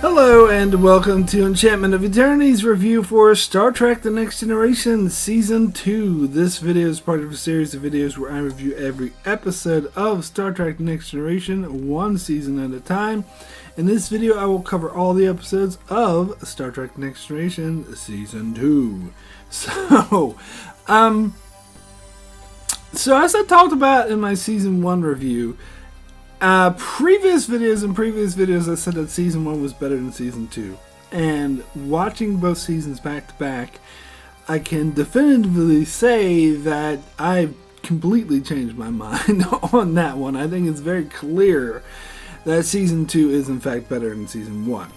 Hello and welcome to Enchantment of Eternity's review for Star Trek The Next Generation Season 2. This video is part of a series of videos where I review every episode of Star Trek The Next Generation, one season at a time. In this video I will cover all the episodes of Star Trek The Next Generation Season 2. So as I talked about in my Season 1 review, previous videos I said that Season 1 was better than Season 2. And watching both seasons back to back, I can definitively say that I've completely changed my mind on that one. I think it's very clear that Season 2 is in fact better than Season 1.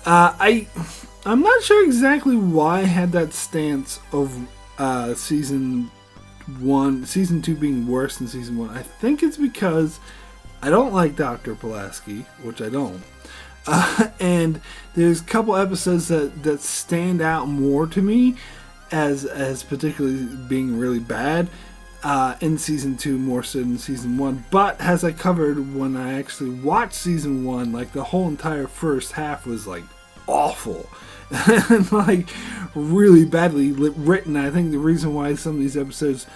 I'm not sure exactly why I had that stance of Season 2 being worse than Season 1. I think it's because I don't like Dr. Pulaski, which I don't. And there's a couple episodes that stand out more to me as particularly being really bad in Season 2 more so than Season 1. But as I covered when I actually watched Season 1, like the whole entire first half was like awful. And like really badly written. I think the reason why some of these episodes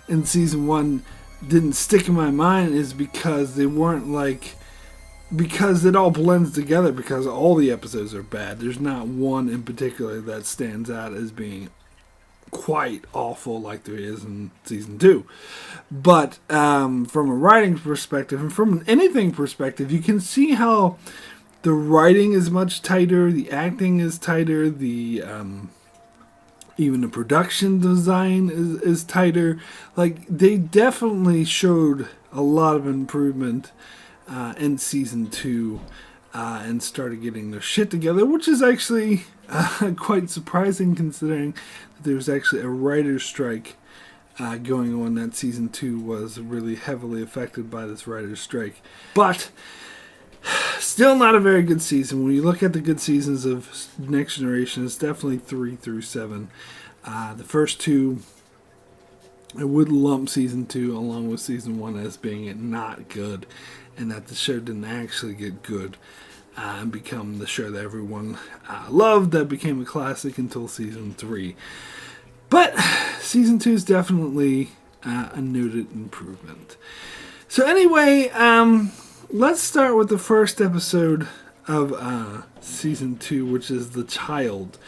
in Season 1 didn't stick in my mind is because they weren't because it all blends together, because all the episodes are bad. There's not one in particular that stands out as being quite awful like there is in Season 2. But from a writing perspective and from an anything perspective, you can see how the writing is much tighter, the acting is tighter, even the production design is tighter. Like, they definitely showed a lot of improvement in Season 2 and started getting their shit together, which is actually quite surprising considering that there's actually a writer's strike going on. That Season 2 was really heavily affected by this writer's strike. But still not a very good season. When you look at the good seasons of Next Generation, it's definitely 3 through 7. The first two, I would lump Season 2 along with Season 1 as being not good, and that the show didn't actually get good and become the show that everyone loved, that became a classic until Season 3. But Season 2 is definitely a noted improvement. So anyway, let's start with the first episode of Season 2, which is The Child.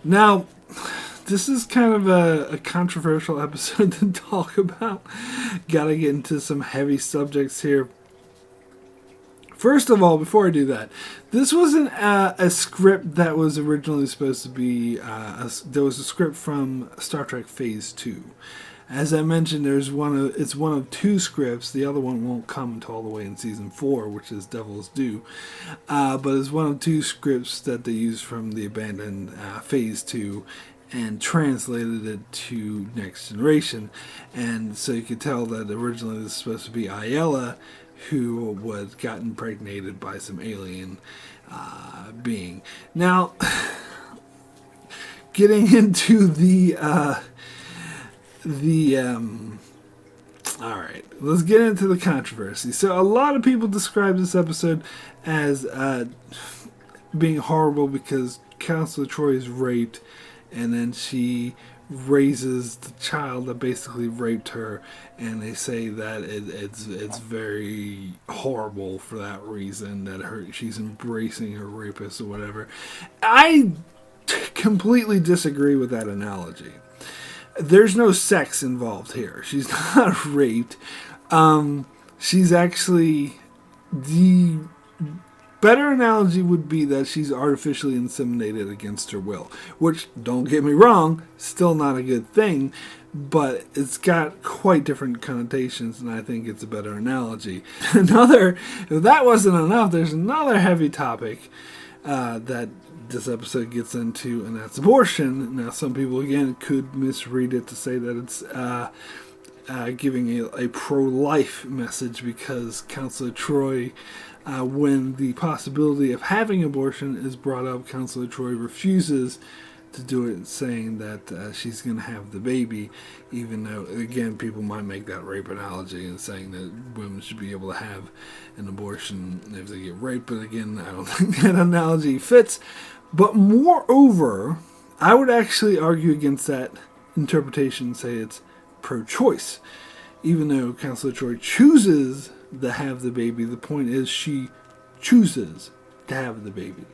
Now, this is kind of a controversial episode to talk about. Gotta get into some heavy subjects here. First of all, before I do that, this wasn't a script that was originally supposed to be... there was a script from Star Trek Phase 2. As I mentioned, it's one of two scripts. The other one won't come until all the way in Season 4, which is Devil's Due. But it's one of two scripts that they used from the abandoned Phase 2 and translated it to Next Generation. And so you could tell that originally this was supposed to be Ayala, who was got impregnated by some alien being. Now, getting into alright, let's get into the controversy. So a lot of people describe this episode as being horrible because Counselor Troy is raped, and then she raises the child that basically raped her, and they say that it's very horrible for that reason, that she's embracing her rapist or whatever. I completely disagree with that analogy. There's no sex involved here. She's not raped. She's actually... The better analogy would be that she's artificially inseminated against her will. Which, don't get me wrong, still not a good thing, but it's got quite different connotations, and I think it's a better analogy. If that wasn't enough, there's another heavy topic that this episode gets into, and that's abortion. Now, some people, again, could misread it to say that it's giving a pro-life message, because Counselor Troy, when the possibility of having abortion is brought up, Counselor Troy refuses to do it, saying that she's going to have the baby, even though, again, people might make that rape analogy and saying that women should be able to have an abortion if they get raped. But again, I don't think that analogy fits. But moreover, I would actually argue against that interpretation and say it's pro-choice. Even though Counselor Troy chooses to have the baby, the point is she chooses to have the baby.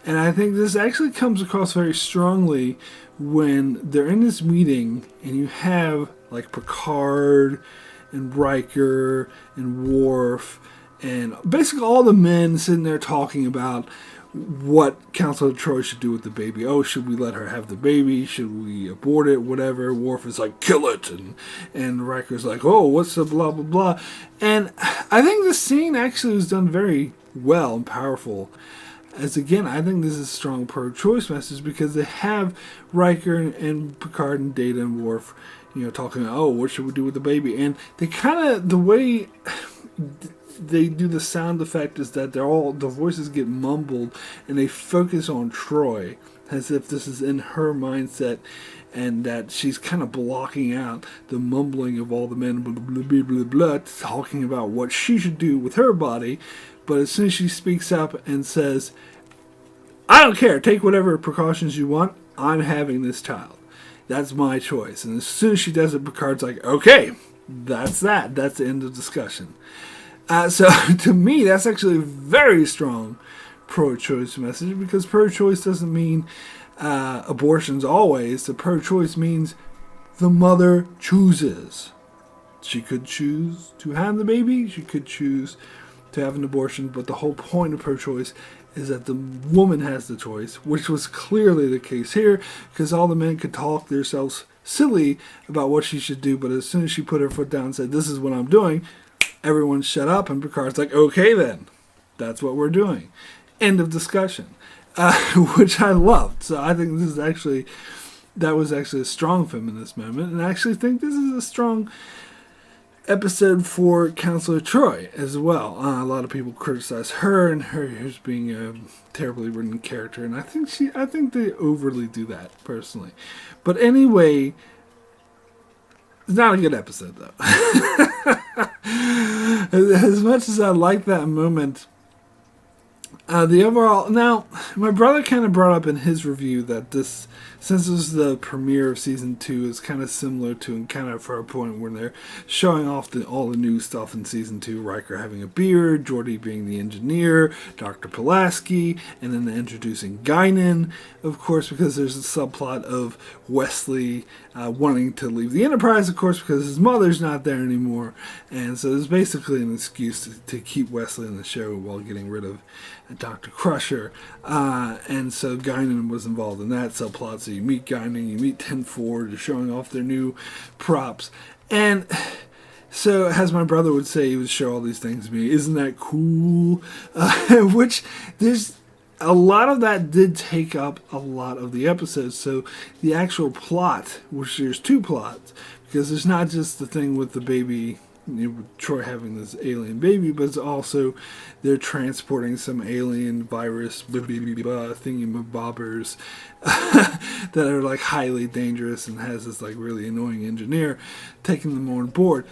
And I think this actually comes across very strongly when they're in this meeting and you have like Picard and Riker and Worf and basically all the men sitting there talking about what Counselor Troy should do with the baby. Oh, should we let her have the baby? Should we abort it? Whatever. Worf is like, kill it. And Riker's like, oh, what's the blah, blah, blah. And I think the scene actually was done very well and powerful. As again, I think this is a strong pro-choice message because they have Riker and Picard and Data and Worf, talking, oh, what should we do with the baby? And they kind of, the way they do the sound effect is that the voices get mumbled and they focus on Troy as if this is in her mindset and that she's kind of blocking out the mumbling of all the men, blah, blah, blah, blah, blah, talking about what she should do with her body. But as soon as she speaks up and says, I don't care, take whatever precautions you want, I'm having this child. That's my choice. And as soon as she does it, Picard's like, okay, that's that. That's the end of discussion. So to me, that's actually a very strong pro-choice message because pro-choice doesn't mean abortions always. The pro-choice means the mother chooses. She could choose to have the baby. She could choose to have an abortion. But the whole point of pro-choice is that the woman has the choice, which was clearly the case here because all the men could talk themselves silly about what she should do. But as soon as she put her foot down and said, this is what I'm doing, everyone shut up, and Picard's like, okay then, that's what we're doing. End of discussion, which I loved. So I think that was actually a strong feminist moment, and I actually think this is a strong episode for Counselor Troy as well. A lot of people criticize her and her as being a terribly written character, and I think they overly do that personally. But anyway, it's not a good episode though. As much as I like that moment, the overall... Now, my brother kind of brought up in his review that this, since this is the premiere of Season 2, is kind of similar to Encounter for a Point when they're showing off all the new stuff in Season 2. Riker having a beard, Geordi being the engineer, Dr. Pulaski, and then they're introducing Guinan, of course, because there's a subplot of Wesley wanting to leave the Enterprise, of course, because his mother's not there anymore. And so it's basically an excuse to keep Wesley in the show while getting rid of Dr. Crusher. And so Guinan was involved in that subplot. So you meet Guinan, you meet 10-4, they're showing off their new props. And so, as my brother would say, he would show all these things to me. Isn't that cool? Which, there's a lot of that did take up a lot of the episodes. So the actual plot, which there's two plots, because there's not just the thing with the baby, with Troy having this alien baby, but it's also they're transporting some alien virus thingy-mabobbers that are like highly dangerous and has this like really annoying engineer taking them on board.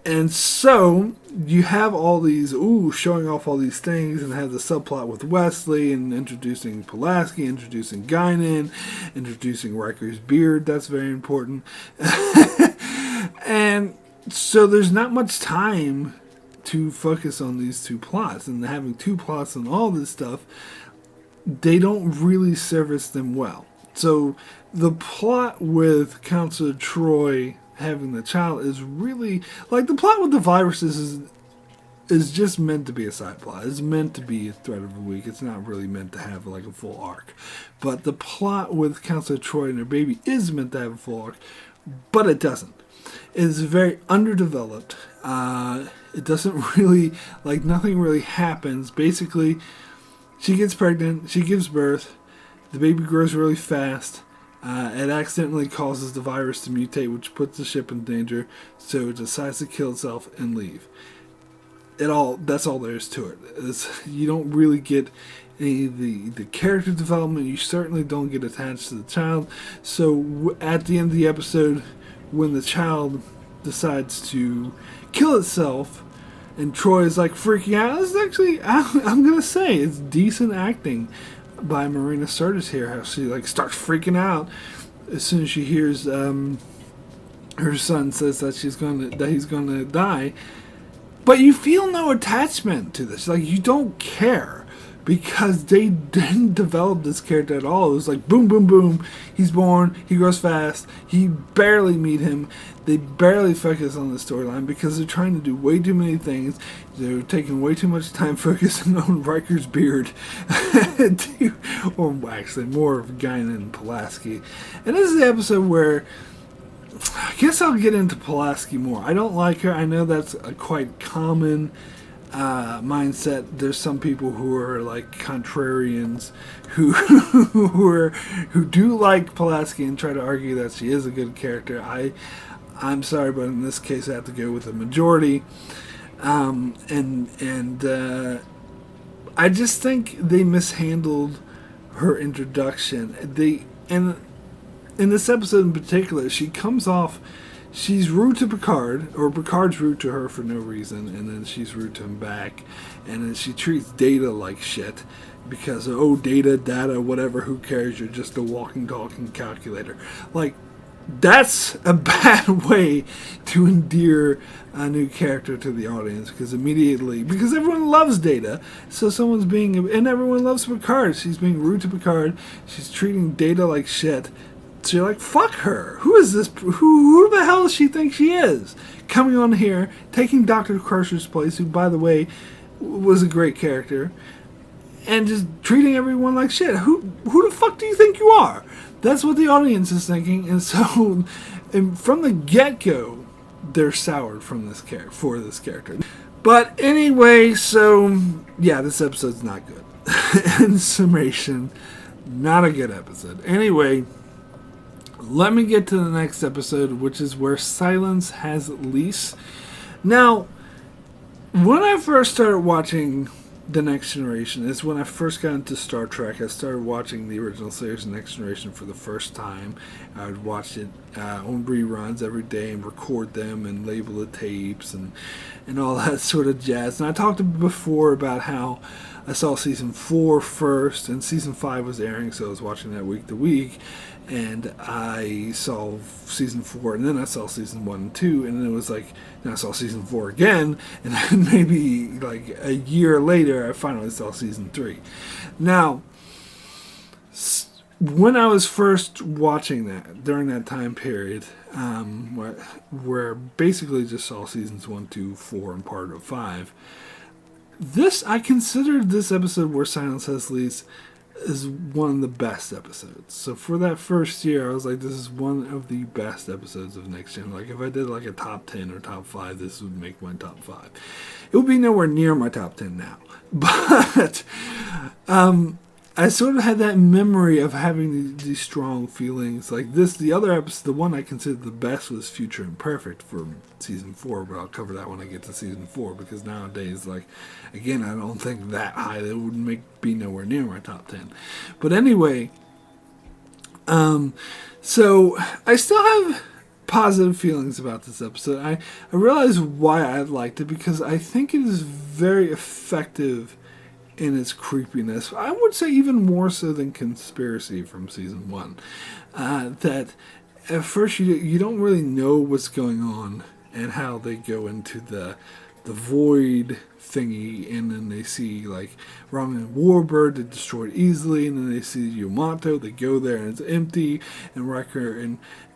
And so you have all these, showing off all these things, and have the subplot with Wesley and introducing Pulaski, introducing Guinan, introducing Riker's beard. That's very important. And so there's not much time to focus on these two plots, and having two plots on all this stuff, they don't really service them well. So the plot with Counselor Troy having the child is really, like, the plot with the viruses is just meant to be a side plot. It's meant to be a thread of the week. It's not really meant to have like a full arc. But the plot with Counselor Troy and her baby is meant to have a full arc, but it doesn't. It's very underdeveloped. It doesn't really, like, nothing really happens. Basically, she gets pregnant, she gives birth, the baby grows really fast. It accidentally causes the virus to mutate, which puts the ship in danger, so it decides to kill itself and leave. That's all there is to it. You don't really get any of the character development. You certainly don't get attached to the child. So at the end of the episode, when the child decides to kill itself, and Troy is like freaking out, this is actually, I'm gonna say, it's decent acting by Marina Sirtis here. How she like starts freaking out as soon as she hears her son says that he's gonna die. But you feel no attachment to this. Like, you don't care. Because they didn't develop this character at all. It was like, boom, boom, boom. He's born. He grows fast. You barely meet him. They barely focus on the storyline because they're trying to do way too many things. They're taking way too much time focusing on Riker's beard. Or actually, more of Guinan and Pulaski. And this is the episode where I guess I'll get into Pulaski more. I don't like her. I know that's a quite common mindset. There's some people who are like contrarians who do like Pulaski and try to argue that she is a good character. I'm sorry, but in this case I have to go with the majority. I just think they mishandled her introduction. In this episode in particular, she comes off, she's rude to Picard, or Picard's rude to her for no reason, and then she's rude to him back, and then she treats Data like shit, because, data, whatever, who cares, you're just a walking, talking calculator. Like, that's a bad way to endear a new character to the audience, because everyone loves Data, so and everyone loves Picard, she's being rude to Picard, she's treating Data like shit. So you're like, fuck her. Who is this? Who the hell does she think she is? Coming on here, taking Dr. Crusher's place, who, by the way, was a great character, and just treating everyone like shit. Who the fuck do you think you are? That's what the audience is thinking, and so from the get-go, they're soured for this character. But anyway, so, yeah, this episode's not good. In summation, not a good episode. Anyway, let me get to the next episode, which is Where Silence Has Lease. Now, when I first started watching The Next Generation, is when I first got into Star Trek. I started watching the original series, The Next Generation, for the first time. I would watch it on reruns every day and record them and label the tapes and all that sort of jazz. And I talked before about how I saw season 4 first, and season 5 was airing, so I was watching that week to week. And I saw season 4, and then I saw season 1 and 2, and then it was like, then I saw season 4 again, and then maybe like a year later, I finally saw season 3. Now, when I was first watching that, during that time period, where basically just saw seasons 1, 2, 4, and part of 5, I considered this episode, Where Silence Has Lease, is one of the best episodes. So for that first year, I was like, this is one of the best episodes of Next Gen. Like, if I did like a top 10 or top 5, this would make my top 5. It would be nowhere near my top 10 now. But I sort of had that memory of having these strong feelings. Like this, the other episode, the one I considered the best was Future Imperfect for season 4, but I'll cover that when I get to season 4, because nowadays, like, again, I don't think that high. It would be nowhere near my top 10. But anyway, so I still have positive feelings about this episode. I realize why I liked it, because I think it is very effective in its creepiness. I would say even more so than Conspiracy from season 1. That at first you don't really know what's going on and how they go into the void thingy, and then they see like Romulan Warbird that destroyed easily, and then they see Yamato, they go there and it's empty, and Riker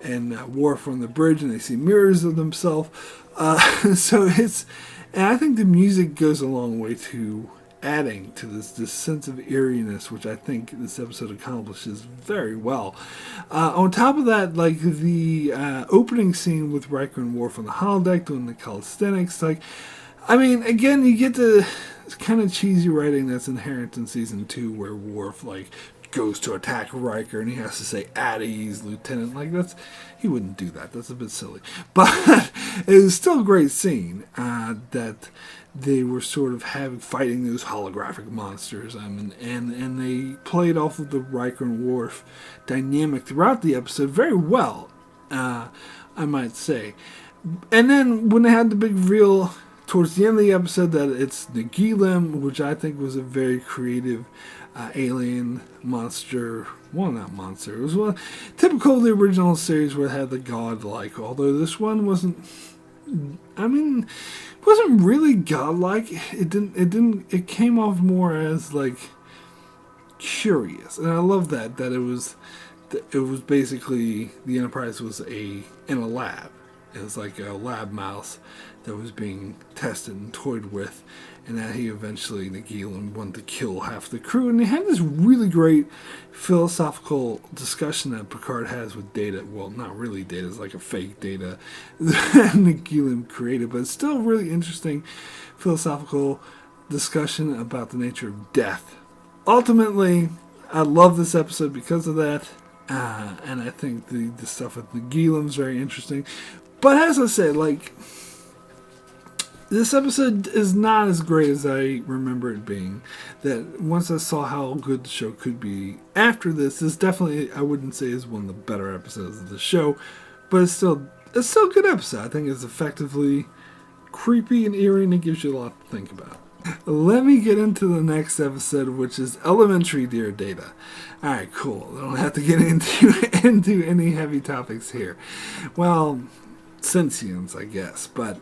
and Worf on the bridge, and they see mirrors of themselves. So and I think the music goes a long way to adding to this sense of eeriness, which I think this episode accomplishes very well. On top of that, like the opening scene with Riker and Worf on the holodeck doing the calisthenics, like, I mean, again, you get the kind of cheesy writing that's inherent in season 2, where Worf like goes to attack Riker and he has to say at ease, Lieutenant. Like, he wouldn't do that. That's a bit silly. But it was still a great scene that they were sort of fighting those holographic monsters. And they played off of the Riker and Worf dynamic throughout the episode very well, I might say. And then when they had the big reveal towards the end of the episode that it's Nagilum, which I think was a very creative alien monster. Well, not monster. It was typical of the original series where it had the godlike. Although this one wasn't. I mean, it wasn't really godlike. It came off more as like curious, and I love that it was basically the Enterprise was in a lab. It was like a lab mouse that was being tested and toyed with, and that he eventually, Nagilum, wanted to kill half the crew. And they had this really great philosophical discussion that Picard has with Data. Well, not really Data, it's like a fake Data that Nagilum created, but it's still a really interesting philosophical discussion about the nature of death. Ultimately, I love this episode because of that, and I think the stuff with Nagilum is very interesting. But as I said, like, this episode is not as great as I remember it being. That once I saw how good the show could be after this definitely, I wouldn't say is one of the better episodes of the show, but it's still a good episode. I think it's effectively creepy and eerie, and it gives you a lot to think about. Let me get into the next episode, which is Elementary, Dear Data. Alright, cool. I don't have to get into any heavy topics here. Well, sentience, I guess. But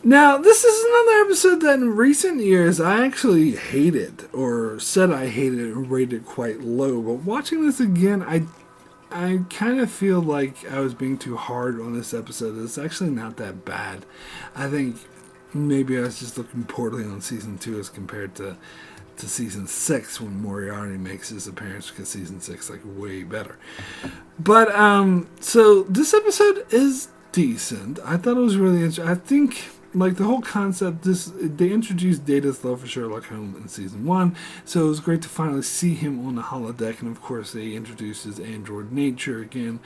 now, this is another episode that in recent years I actually hated, or said I hated it and rated it quite low. But watching this again, I kind of feel like I was being too hard on this episode. It's actually not that bad. I think maybe I was just looking poorly on Season 2 as compared to Season 6 when Moriarty makes his appearance, because Season 6 is like way better. But, so this episode is decent. I thought it was really interesting. I think, like, the whole concept, they introduced Data's love for Sherlock Holmes in Season 1, so it was great to finally see him on the holodeck, and of course they introduced his android nature again,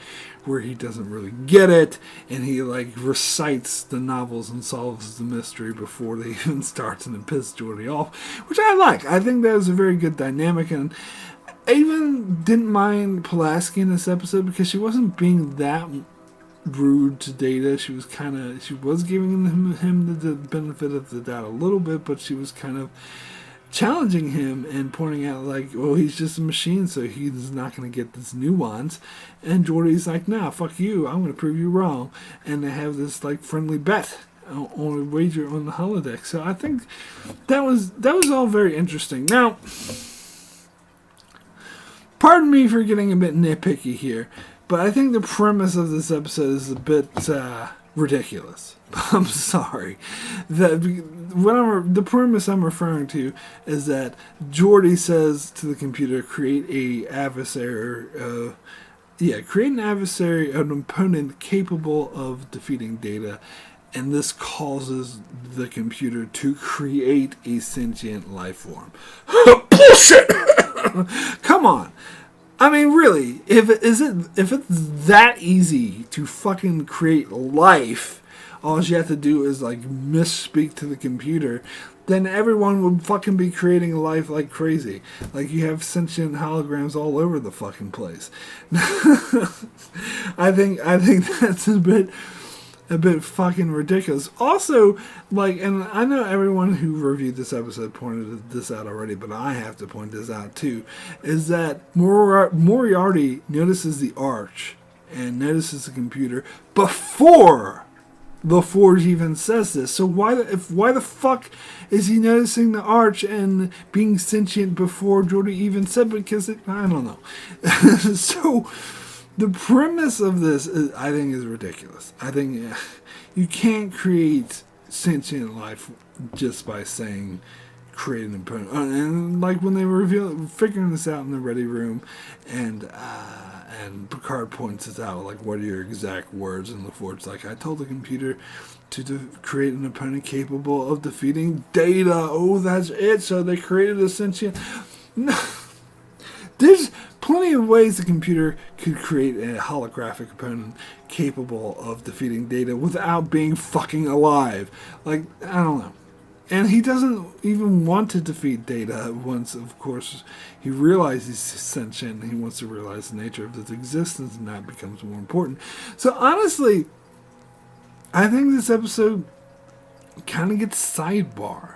where he doesn't really get it, and he, like, recites the novels and solves the mystery before they even starts, and then pisses Geordi off, which I like. I think that was a very good dynamic, and I even didn't mind Pulaski in this episode, because she wasn't being that rude to Data. She was giving him the benefit of the doubt a little bit, but she was kind of challenging him and pointing out, like, well, he's just a machine, so he's not going to get this nuance. And Geordi's like, nah, fuck you, I'm going to prove you wrong. And they have this, like, friendly bet on a wager on the holodeck. So I think that was all very interesting. Now, pardon me for getting a bit nitpicky here, but I think the premise of this episode is a bit ridiculous. I'm sorry. The premise I'm referring to is that Geordi says to the computer, create an adversary, an opponent capable of defeating Data, and this causes the computer to create a sentient life form. Bullshit! Come on. I mean, really, if it's that easy to fucking create life, all you have to do is, like, misspeak to the computer, then everyone would fucking be creating life like crazy. Like, you have sentient holograms all over the fucking place. I think that's a bit fucking ridiculous. Also, like, and I know everyone who reviewed this episode pointed this out already, but I have to point this out too, is that Moriarty notices the arch and notices the computer before the Forge even says this. So why the fuck is he noticing the arch and being sentient before Geordi even said? Because I don't know. So the premise of this, I think, is ridiculous. I think you can't create sentient life just by saying create an opponent. And like when they were figuring this out in the ready room, and Picard points it out, like, what are your exact words? And LaForge's like, I told the computer to create an opponent capable of defeating Data. Oh, that's it. So they created a sentient. No. There's plenty of ways the computer could create a holographic opponent capable of defeating Data without being fucking alive. Like, I don't know. And he doesn't even want to defeat Data once, of course, he realizes he's sentient. He wants to realize the nature of his existence, and that becomes more important. So honestly, I think this episode kind of gets sidebar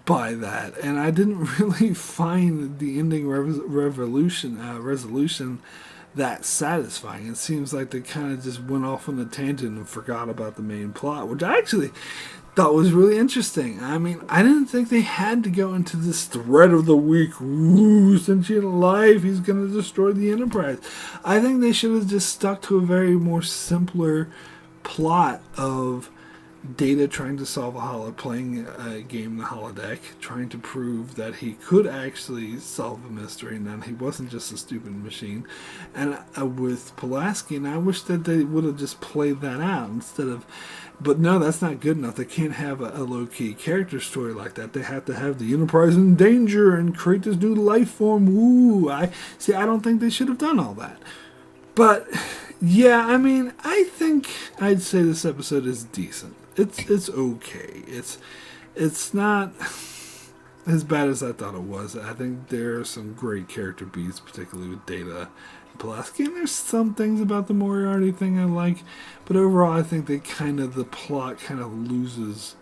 by that, and I didn't really find the ending resolution that satisfying. It seems like they kind of just went off on a tangent and forgot about the main plot, which I actually thought was really interesting. I mean, I didn't think they had to go into this threat of the week. Ooh, sentient life, he's going to destroy the Enterprise. I think they should have just stuck to a very more simpler plot of Data trying to solve playing a game in the holodeck, trying to prove that he could actually solve a mystery and that he wasn't just a stupid machine. And with Pulaski, and I wish that they would have just played that out instead of. But no, that's not good enough. They can't have a low-key character story like that. They have to have the Enterprise in danger and create this new life form. Woo! I don't think they should have done all that. But yeah, I mean, I think I'd say this episode is decent. It's okay. It's not as bad as I thought it was. I think there are some great character beats, particularly with Data and Pulaski, and there's some things about the Moriarty thing I like, but overall I think the plot kind of loses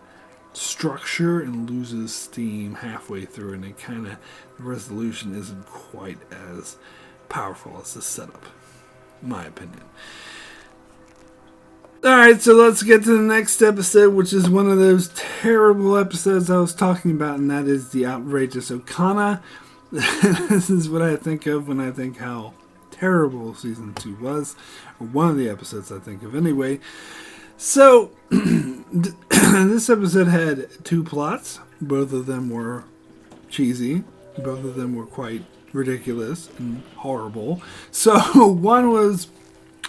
structure and loses steam halfway through, and the resolution isn't quite as powerful as the setup, in my opinion. Alright, so let's get to the next episode, which is one of those terrible episodes I was talking about, and that is the Outrageous Okana. This is what I think of when I think how terrible Season 2 was, or one of the episodes I think of anyway. So, this episode had two plots. Both of them were cheesy. Both of them were quite ridiculous and horrible. So, one was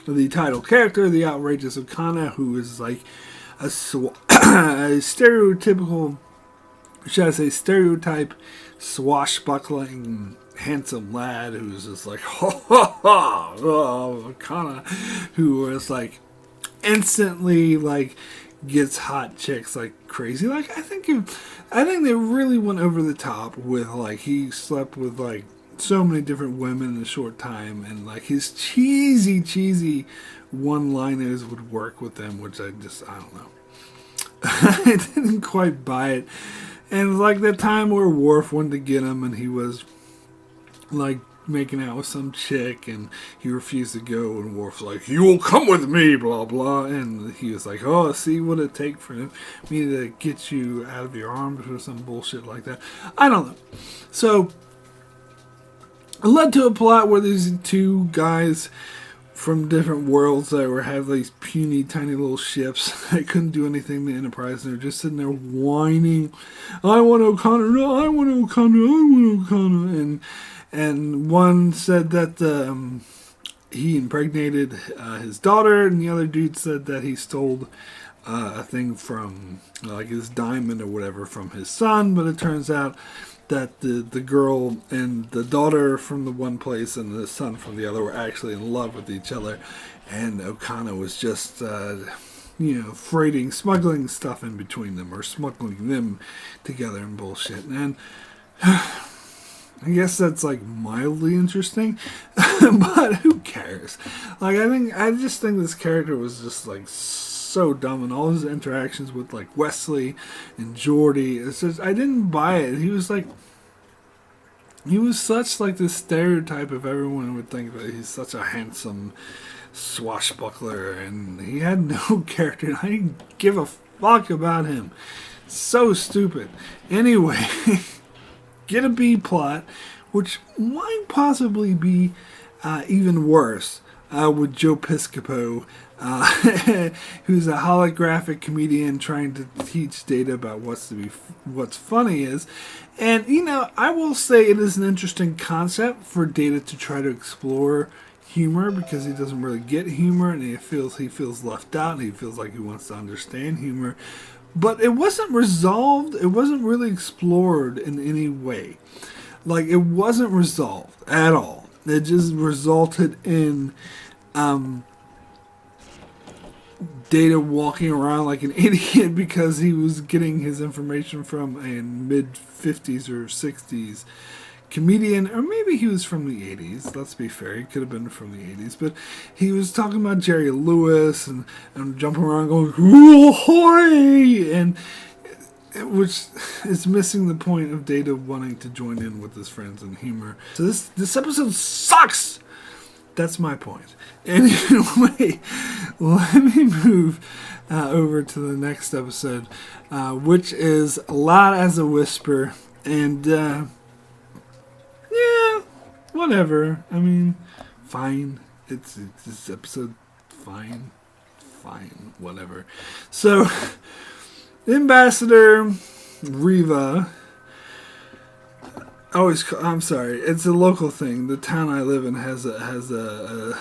the title character, the Outrageous Okana, who is like a stereotypical, stereotype swashbuckling handsome lad who's just like Okana, who is like instantly like gets hot chicks like crazy. Like I think they really went over the top with like he slept with like so many different women in a short time, and like his cheesy one-liners would work with them, which I don't know. I didn't quite buy it. And like that time where Worf wanted to get him and he was like making out with some chick and he refused to go, and Worf's like, "You will come with me," blah blah, and he was like, "Oh, see what it take for me to get you out of your arms," or some bullshit like that. I don't know. So it led to a plot where these two guys from different worlds that have these puny, tiny little ships that couldn't do anything to Enterprise, and they're just sitting there whining, "I want O'Connor, no, I want O'Connor, I want O'Connor," and one said that he impregnated his daughter, and the other dude said that he stole a thing from like his diamond or whatever from his son, but it turns out that the girl and the daughter from the one place and the son from the other were actually in love with each other, and Okana was just smuggling stuff in between them, or smuggling them together and bullshit. And I guess that's like mildly interesting, but who cares? Like I just think this character was just like so dumb, and all his interactions with like Wesley and Geordi, it's just I didn't buy it. He was such like this stereotype of everyone would think that he's such a handsome swashbuckler, and he had no character, and I didn't give a fuck about him. So stupid. Anyway, get a B plot, which might possibly be even worse, with Joe Piscopo, who's a holographic comedian trying to teach Data about what's funny is. And, I will say it is an interesting concept for Data to try to explore humor, because he doesn't really get humor, and he feels left out, and he feels like he wants to understand humor. But it wasn't resolved. It wasn't really explored in any way. Like, it wasn't resolved at all. It just resulted in Data walking around like an idiot because he was getting his information from a mid-50s or 60s comedian, or maybe he was from the 80s. Let's be fair, he could have been from the 80s, but he was talking about Jerry Lewis and jumping around going, "Ahoy!" and which is missing the point of Data wanting to join in with his friends in humor. So this episode sucks. That's my point. Anyway, let me move over to the next episode, which is A Lot as a Whisper. And, yeah, whatever. I mean, fine. It's this episode, fine, whatever. So, Ambassador Riva... I'm sorry. It's a local thing. The town I live in has a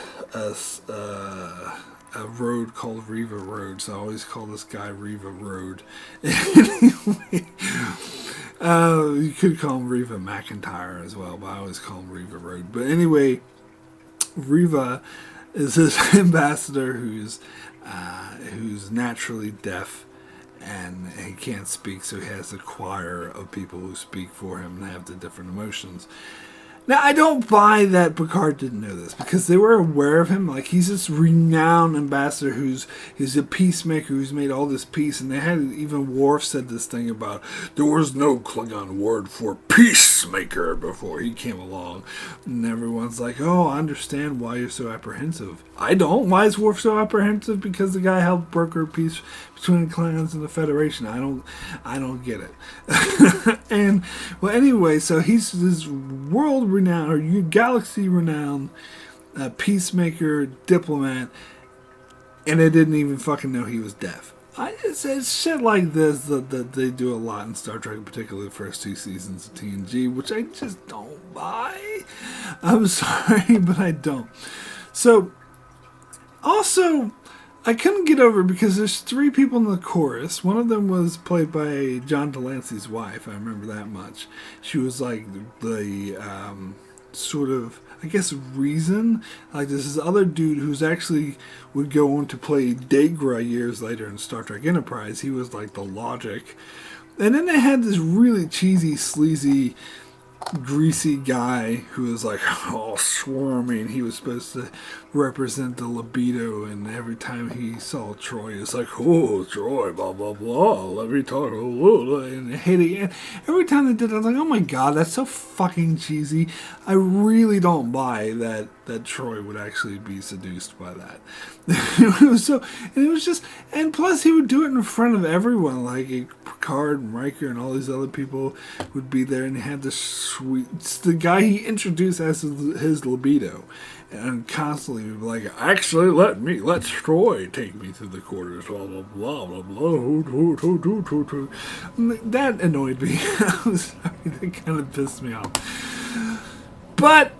road called Riva Road, so I always call this guy Riva Road. Anyway, you could call him Riva McIntyre as well, but I always call him Riva Road. But anyway, Riva is this ambassador who's naturally deaf. And he can't speak, so he has a choir of people who speak for him and have the different emotions. Now, I don't buy that Picard didn't know this, because they were aware of him. Like, he's this renowned ambassador he's a peacemaker who's made all this peace. And they had, even Worf said this thing about, there was no Klingon word for peacemaker before he came along. And everyone's like, oh, I understand why you're so apprehensive. I don't. Why is Worf so apprehensive? Because the guy helped broker peace between the Klingons and the Federation. I don't get it. And, well, anyway, so he's this world-renowned, or galaxy-renowned peacemaker, diplomat, and they didn't even fucking know he was deaf. It's shit like this that they do a lot in Star Trek, particularly the first 2 seasons of TNG, which I just don't buy. I'm sorry, but I don't. So, also, I couldn't get over it because there's 3 people in the chorus. One of them was played by John Delancey's wife. I remember that much. She was like the sort of, I guess, reason. Like, there's this other dude who's actually would go on to play Degra years later in Star Trek Enterprise. He was like the logic. And then they had this really cheesy, sleazy, greasy guy who was like all swarmy, and he was supposed to represent the libido, and every time he saw Troy, it's like, oh, Troy, blah, blah, blah, let me talk, and hating it. Every time they did it, I was like, oh my god, that's so fucking cheesy. I really don't buy that Troy would actually be seduced by that. And plus he would do it in front of everyone, like Picard and Riker and all these other people would be there, and he had this it's the guy he introduced as his libido, and constantly would be like, actually, let Troy take me through the quarters, blah, blah, blah, blah, blah. That annoyed me. I'm sorry, that kind of pissed me off. But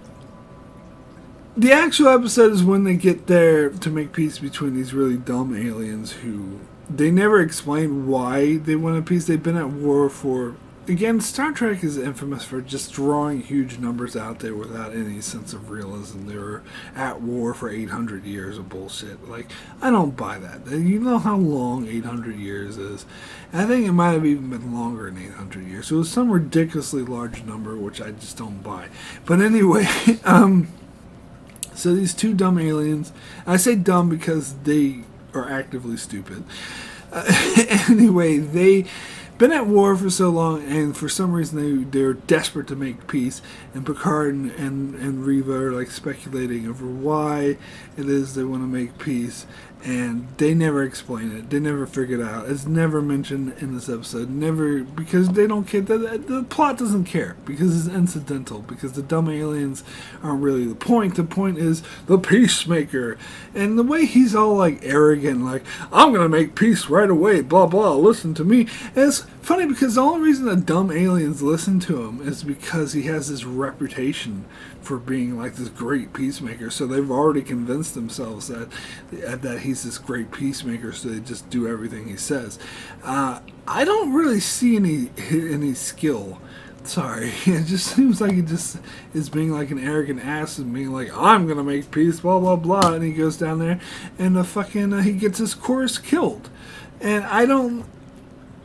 the actual episode is when they get there to make peace between these really dumb aliens who, they never explain why they wanted peace. They've been at war for... Again, Star Trek is infamous for just drawing huge numbers out there without any sense of realism. They were at war for 800 years of bullshit. Like, I don't buy that. You know how long 800 years is. And I think it might have even been longer than 800 years. So it was some ridiculously large number, which I just don't buy. But anyway, so these 2 dumb aliens, I say dumb because they are actively stupid. Anyway, they... been at war for so long, and for some reason they're desperate to make peace, and Picard and Riva are like speculating over why it is they want to make peace, and they never explain it. They never figure it out. It's never mentioned in this episode. Never, because they don't care. The plot doesn't care, because it's incidental, because the dumb aliens aren't really the point. The point is the peacemaker, and the way he's all like arrogant, like, I'm gonna make peace right away, blah blah, listen to me. And it's funny because the only reason the dumb aliens listen to him is because he has this reputation for being like this great peacemaker. So they've already convinced themselves that he's this great peacemaker, so they just do everything he says. I don't really see any skill Sorry, it just seems like he just is being like an arrogant ass and being like, I'm gonna make peace, blah blah blah, and he goes down there and he gets his chorus killed, and I don't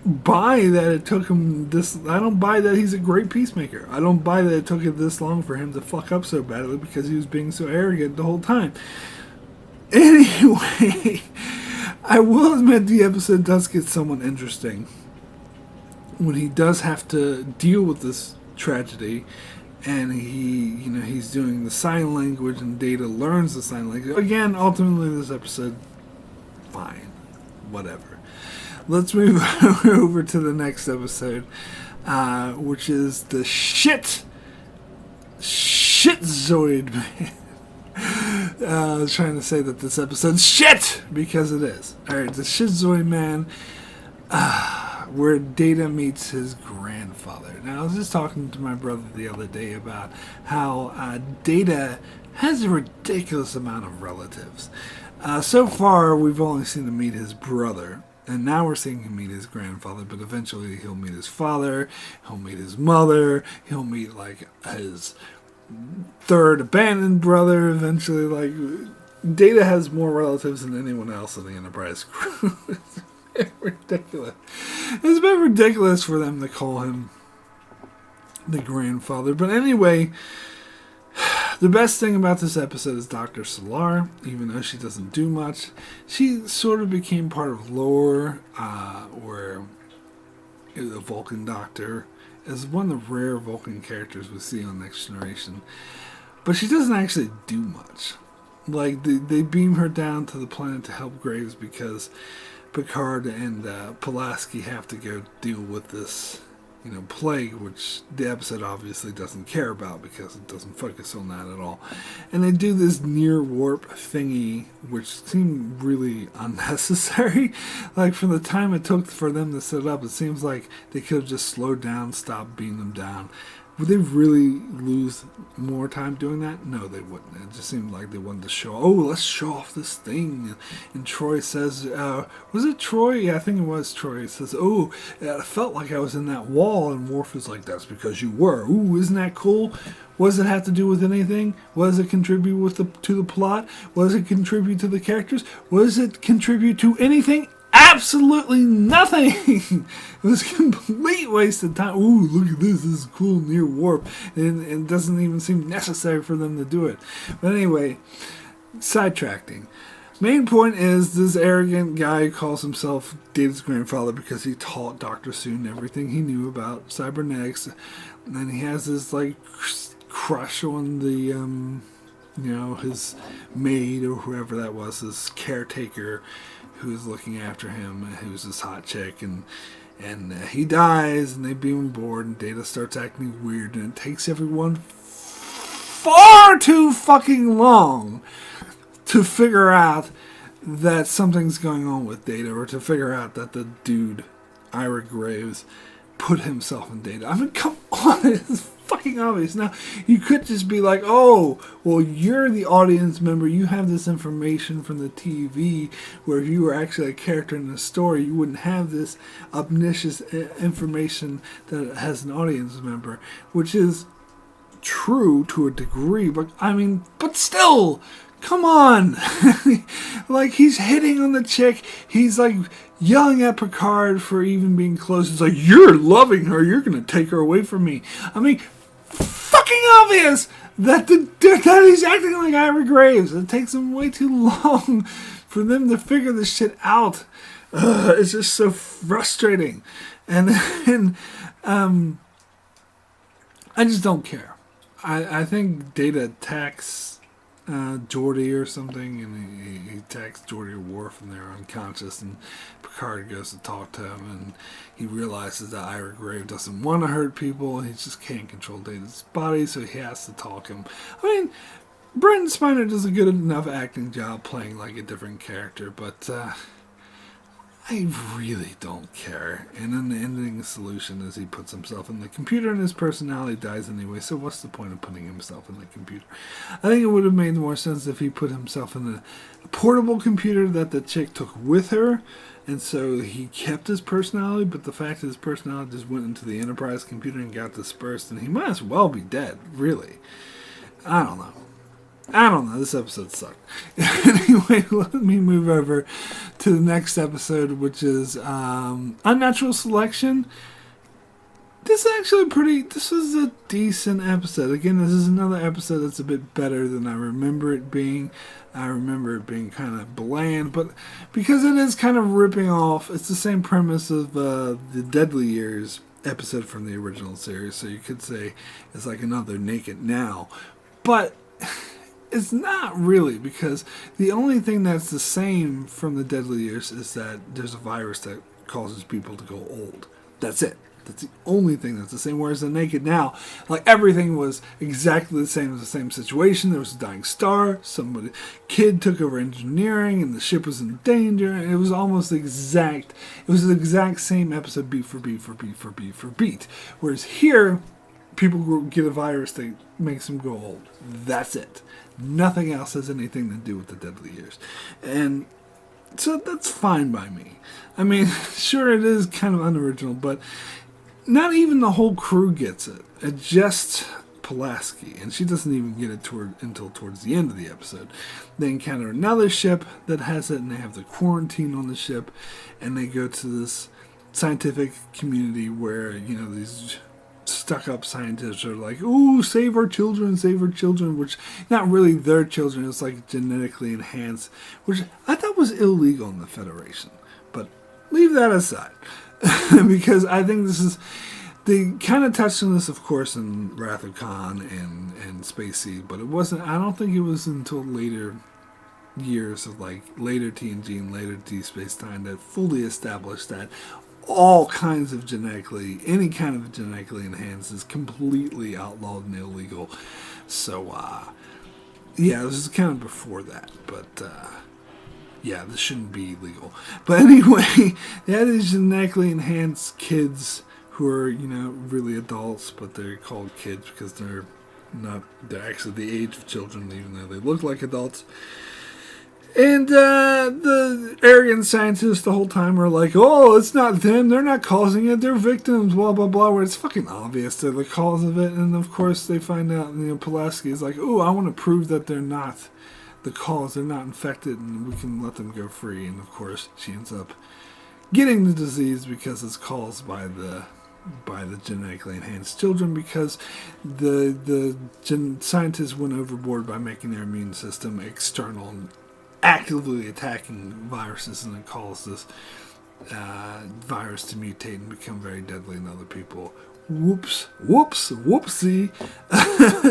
buy that it took him this. I don't buy that he's a great peacemaker. I don't buy that it took it this long for him to fuck up so badly because he was being so arrogant the whole time. Anyway, I will admit the episode does get somewhat interesting when he does have to deal with this tragedy, and he's doing the sign language, and Data learns the sign language. Again, ultimately, this episode, fine, whatever. Let's move over to the next episode, which is the Shitzoid Man. I was trying to say that this episode's shit because it is. Alright, the Shitzoid Man, where Data meets his grandfather. Now, I was just talking to my brother the other day about how Data has a ridiculous amount of relatives. So far, we've only seen him meet his brother, and now we're seeing him meet his grandfather, but eventually he'll meet his father, he'll meet his mother, he'll meet, like, his third abandoned brother eventually. Like, Data has more relatives than anyone else in the Enterprise crew. It's ridiculous. It's been ridiculous for them to call him the grandfather. But anyway, the best thing about this episode is Dr. Solar. Even though she doesn't do much, she sort of became part of lore, where the Vulcan Doctor is one of the rare Vulcan characters we see on Next Generation. But she doesn't actually do much. Like, they beam her down to the planet to help Graves because Picard and Pulaski have to go deal with this, plague, which the episode obviously doesn't care about because it doesn't focus on that at all. And they do this near warp thingy, which seemed really unnecessary. Like, from the time it took for them to set it up, it seems like they could have just slowed down, stopped beaming them down. Would they really lose more time doing that? No, they wouldn't. It just seemed like they wanted to show, let's show off this thing. And Troy says, was it Troy? Yeah, I think it was Troy. It says, it felt like I was in that wall. And Worf is like, that's because you were. Ooh, isn't that cool? What does it have to do with anything? What does it contribute to the plot? What does it contribute to the characters? What does it contribute to anything? Absolutely nothing. It was a complete waste of time. Ooh, look at this. This is cool near warp. And it doesn't even seem necessary for them to do it. But anyway, sidetracking. Main point is this arrogant guy calls himself Data's grandfather because he taught Dr. Soon everything he knew about cybernetics. And he has this, like, crush on the, his maid or whoever that was, his caretaker, who's looking after him, who's this hot chick, and he dies, and they beam him aboard, and Data starts acting weird, and it takes everyone far too fucking long to figure out that something's going on with Data, or to figure out that the dude, Ira Graves, put himself in Data. I mean, come on, it's fucking obvious. Now, you could just be like, you're the audience member, you have this information from the TV, where if you were actually a character in the story, you wouldn't have this obnoxious information that has an audience member, which is true to a degree, but still, come on. Like, he's hitting on the chick, he's like yelling at Picard for even being close. It's like, you're loving her, you're gonna take her away from me. I mean, fucking obvious that that he's acting like Ira Graves. It takes him way too long for them to figure this shit out. It's just so frustrating. And then, I just don't care. I think Data attacks Geordi or something, and he attacks Geordi or Worf, and they're unconscious, and Picard goes to talk to him, and he realizes that Ira Grave doesn't want to hurt people, and he just can't control Data's body, so he has to talk him. I mean, Brendan Spiner does a good enough acting job playing like a different character, but I really don't care. And then the ending solution is he puts himself in the computer and his personality dies anyway, so what's the point of putting himself in the computer? I think it would have made more sense if he put himself in a portable computer that the chick took with her, and so he kept his personality, but the fact that his personality just went into the Enterprise computer and got dispersed, and he might as well be dead, really. I don't know. This episode sucked. Anyway, let me move over to the next episode, which is Unnatural Selection. This was a decent episode. Again, this is another episode that's a bit better than I remember it being. I remember it being kind of bland, but because it is kind of ripping off, it's the same premise of the Deadly Years episode from the original series, so you could say it's like another Naked Now. But it's not really, because the only thing that's the same from the Deadly Years is that there's a virus that causes people to go old. That's it. That's the only thing that's the same. Whereas the Naked Now, like, everything was exactly the same as the same situation. There was a dying star. Kid took over engineering, and the ship was in danger. And it was almost the exact same episode, beat for beat for beat for beat for beat. Whereas here, people get a virus that makes them go old. That's it. Nothing else has anything to do with the Deadly Years. And so that's fine by me. I mean, sure, it is kind of unoriginal, but not even the whole crew gets it. It's just Pulaski, and she doesn't even get it until towards the end of the episode. They encounter another ship that has it, and they have the quarantine on the ship, and they go to this scientific community where, these stuck-up scientists are like, ooh, save our children, which not really their children, it's like genetically enhanced, which I thought was illegal in the Federation. But leave that aside, because I think they kind of touched on this, of course, in Wrath of Khan and Spacey, but I don't think it was until later years of later TNG and later Deep Space Nine that fully established that any kind of genetically enhanced is completely outlawed and illegal. So, this is kind of before that, but, this shouldn't be illegal. But anyway, they had these genetically enhanced kids who are, really adults, but they're called kids because they're actually the age of children, even though they look like adults. And the Aryan scientists the whole time are like, oh, it's not them, they're not causing it, they're victims, blah, blah, blah, where it's fucking obvious they're the cause of it. And of course they find out, Pulaski is like, oh, I want to prove that they're not the cause, they're not infected, and we can let them go free. And of course she ends up getting the disease because it's caused by the genetically enhanced children, because the scientists went overboard by making their immune system external and actively attacking viruses, and it caused this virus to mutate and become very deadly in other people. Whoopsie.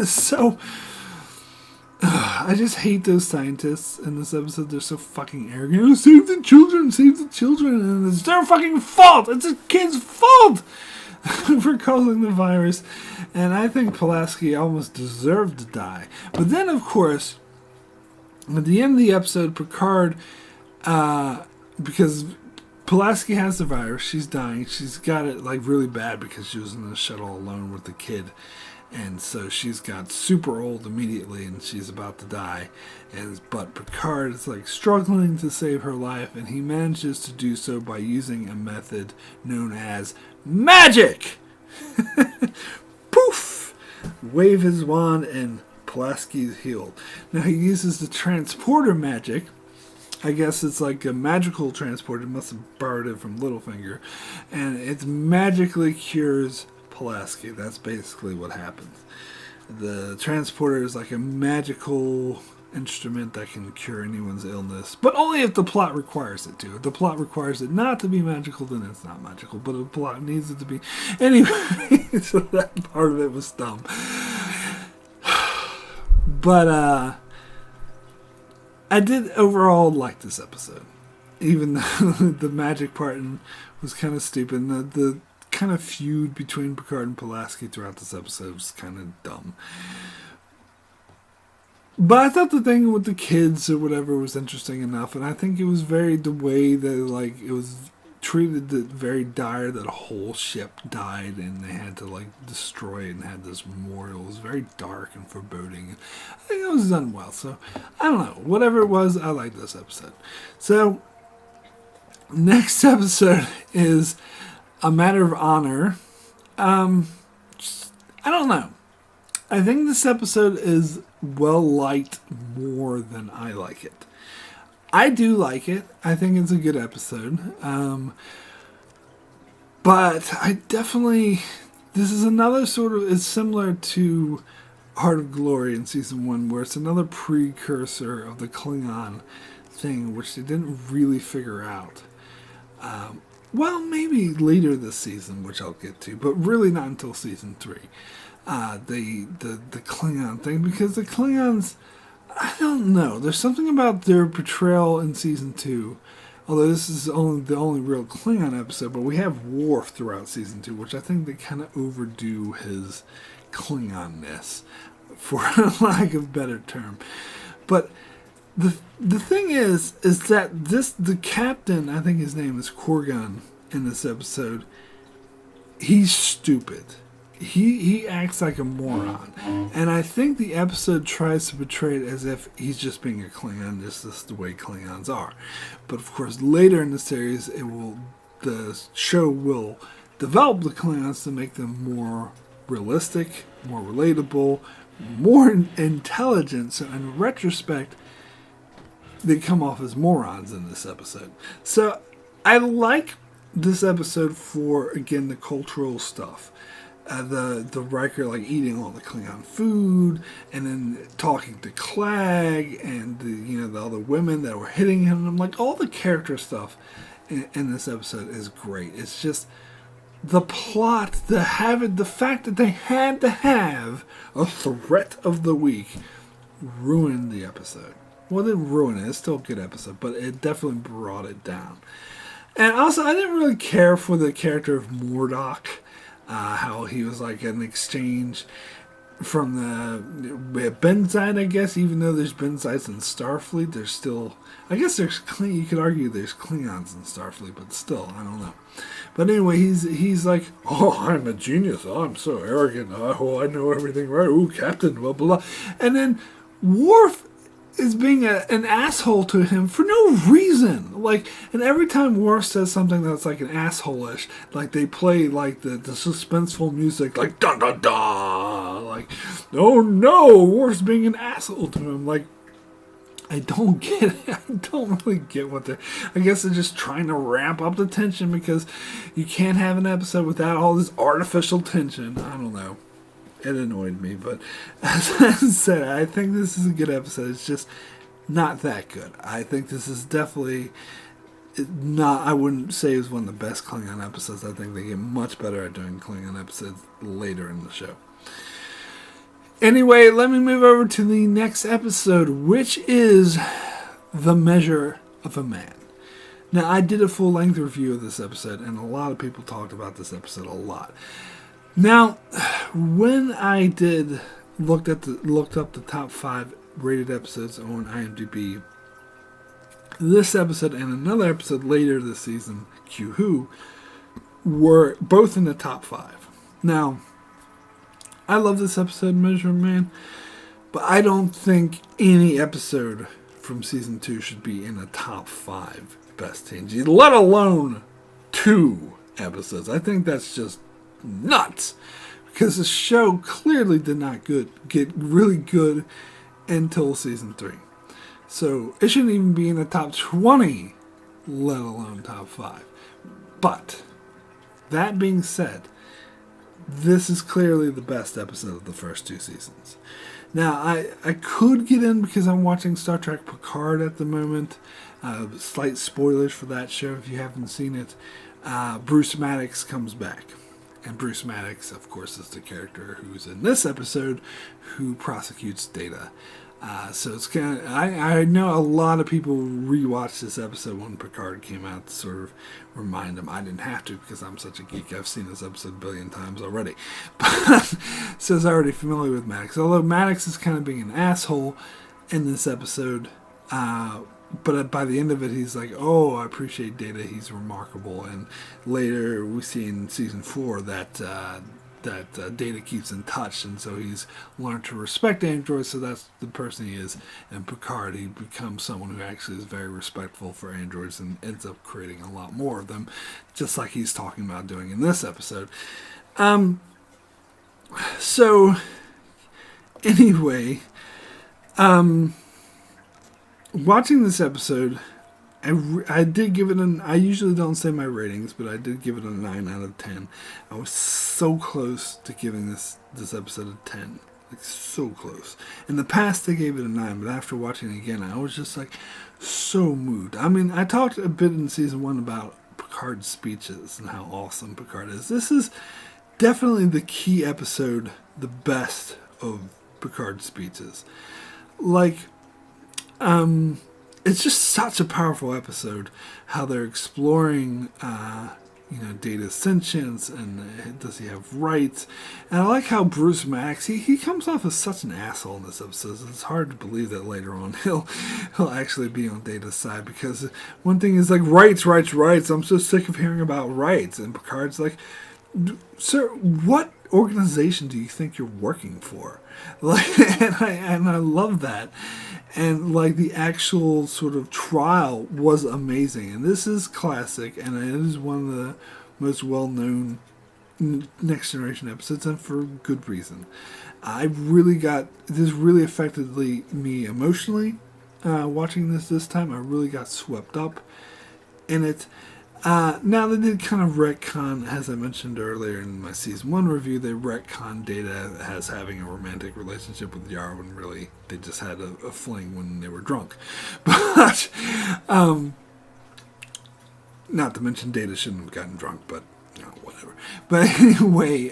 So, I just hate those scientists in this episode. They're so fucking arrogant. Oh, save the children, and it's their fucking fault. It's a kid's fault for causing the virus. And I think Pulaski almost deserved to die. But then, of course, at the end of the episode, Picard, because Pulaski has the virus, she's dying. She's got it really bad because she was in the shuttle alone with the kid. And so she's got super old immediately, and she's about to die. But Picard is struggling to save her life, and he manages to do so by using a method known as magic. Poof! Wave his wand, and Pulaski's healed. Now he uses the transporter magic. I guess it's like a magical transporter. Must have borrowed it from Littlefinger, and it magically cures Pulaski. That's basically what happens. The transporter is like a magical instrument that can cure anyone's illness, but only if the plot requires it to. If the plot requires it not to be magical, then it's not magical, but if the plot needs it to be. Anyway, so that part of it was dumb. But I did overall like this episode, even though the magic part was kind of stupid. The kind of feud between Picard and Pulaski throughout this episode was kind of dumb. But I thought the thing with the kids or whatever was interesting enough, and I think it was very the way that like it was treated that very dire that a whole ship died and they had to like destroy it and had this memorial. It was very dark and foreboding. I think it was done well. So I don't know. Whatever it was, I liked this episode. So next episode is A Matter of Honor. I don't know. I think this episode is well liked more than I like it. I do like it. I think it's a good episode. But I definitely... This is another sort of... It's similar to Heart of Glory in Season 1, where it's another precursor of the Klingon thing, which they didn't really figure out. Well, maybe later this season, which I'll get to, but really not until Season 3. The Klingon thing, because the Klingons, I don't know. There's something about their portrayal in Season 2, although this is the only real Klingon episode, but we have Worf throughout Season 2, which I think they kind of overdo his Klingonness, for lack of a better term. But the thing is that the captain, I think his name is Korgan in this episode, he's stupid. He acts like a moron. And I think the episode tries to portray it as if he's just being a Klingon. This is the way Klingons are. But of course, later in the series, the show will develop the Klingons to make them more realistic, more relatable, more intelligent. So in retrospect, they come off as morons in this episode. So I like this episode for, again, the cultural stuff. The Riker like eating all the Klingon food, and then talking to Clag, and the other women that were hitting him. I'm like, all the character stuff in this episode is great. It's just the plot, the fact that they had to have a threat of the week ruined the episode. Well, it didn't ruin it. It's still a good episode, but it definitely brought it down. And also, I didn't really care for the character of Murdoch. How he was like an exchange from the Benzite, I guess. Even though there's Benzites in Starfleet, there's still... I guess you could argue there's Klingons in Starfleet, but still, I don't know. But anyway, he's like, oh, I'm a genius. Oh, I'm so arrogant. Oh, I know everything right. Oh, Captain, blah, blah, blah. And then Worf is being an asshole to him for no reason. Like, and every time Worf says something that's like an asshole-ish, like they play like the suspenseful music, like dun dun dun, like, oh no, Worf's being an asshole to him. Like, I don't get it. I don't really get what they're... I guess they're just trying to ramp up the tension because you can't have an episode without all this artificial tension. I don't know. It annoyed me, but as I said, I think this is a good episode. It's just not that good. I think this is definitely not... I wouldn't say it's one of the best Klingon episodes. I think they get much better at doing Klingon episodes later in the show. Anyway, let me move over to the next episode, which is The Measure of a Man. Now, I did a full-length review of this episode, and a lot of people talked about this episode a lot. Now, when I looked up the top 5 rated episodes on IMDb, this episode and another episode later this season, Q Who, were both in the top 5. Now, I love this episode, Measure of Man, but I don't think any episode from season 2 should be in the top 5 best TNG, let alone 2 episodes. I think that's just nuts, because the show clearly did not get really good until season 3. So it shouldn't even be in the top 20, let alone top 5. But that being said, this is clearly the best episode of the first 2 seasons. Now, I could get in because I'm watching Star Trek Picard at the moment. Slight spoilers for that show if you haven't seen it. Bruce Maddox comes back. And Bruce Maddox, of course, is the character who's in this episode who prosecutes Data. So it's kind of, I know a lot of people rewatched this episode when Picard came out to sort of remind them. I didn't have to because I'm such a geek. I've seen this episode a billion times already. But, so I was already familiar with Maddox. Although Maddox is kind of being an asshole in this episode. But by the end of it, he's like, oh, I appreciate Data. He's remarkable. And later we see in season 4 that Data keeps in touch, and so he's learned to respect androids, so that's the person he is. And Picard, he becomes someone who actually is very respectful for androids and ends up creating a lot more of them, just like he's talking about doing in this episode. So, anyway, watching this episode, I did give it I usually don't say my ratings, but I did give it a 9 out of 10. I was so close to giving this episode a 10. Like, so close. In the past, I gave it a 9, but after watching it again, I was just, like, so moved. I mean, I talked a bit in season 1 about Picard's speeches and how awesome Picard is. This is definitely the key episode, the best of Picard's speeches. Like, it's just such a powerful episode, how they're exploring, Data's sentience, and does he have rights? And I like how Bruce Maddox, he comes off as such an asshole in this episode. It's hard to believe that later on he'll actually be on Data's side, because one thing is like, rights, I'm so sick of hearing about rights. And Picard's like, sir, what organization do you think you're working for? Like, and I love that. And, like, the actual sort of trial was amazing. And this is classic, and it is one of the most well-known Next Generation episodes, and for good reason. This really affected me emotionally watching this time. I really got swept up in it. Now, they did kind of retcon, as I mentioned earlier in my season 1 review, they retcon Data as having a romantic relationship with Yara, when really they just had a fling when they were drunk. But, not to mention Data shouldn't have gotten drunk, but, whatever. But anyway,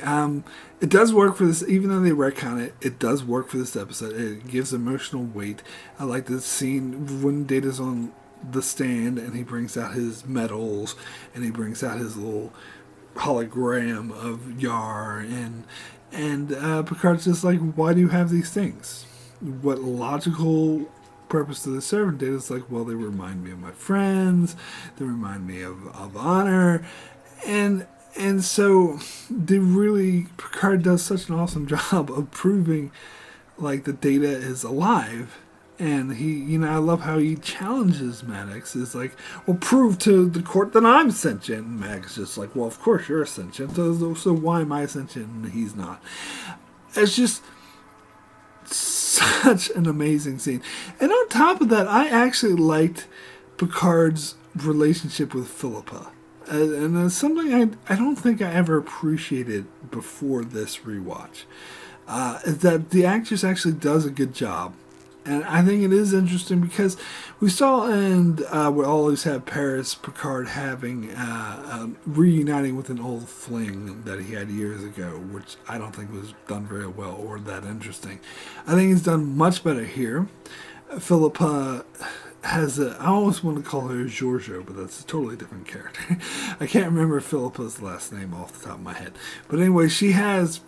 it does work for this, even though they retcon it, it does work for this episode. It gives emotional weight. I like this scene when Data's on the stand and he brings out his medals and he brings out his little hologram of Yar, and Picard's just like, why do you have these things? What logical purpose do they serve? And Data's like, well, they remind me of my friends, they remind me of honor, and so Picard does such an awesome job of proving like the Data is alive. And he, I love how he challenges Maddox. Is like, well, prove to the court that I'm sentient. And Maddox is just like, well, of course you're sentient. So why am I sentient and he's not? It's just such an amazing scene. And on top of that, I actually liked Picard's relationship with Philippa. And it's something I don't think I ever appreciated before this rewatch. Is that the actress actually does a good job. And I think it is interesting because we saw in We Always Have Paris, Picard having reuniting with an old fling that he had years ago, which I don't think was done very well or that interesting. I think he's done much better here. Philippa has I almost want to call her Giorgio, but that's a totally different character. I can't remember Philippa's last name off the top of my head. But anyway, she has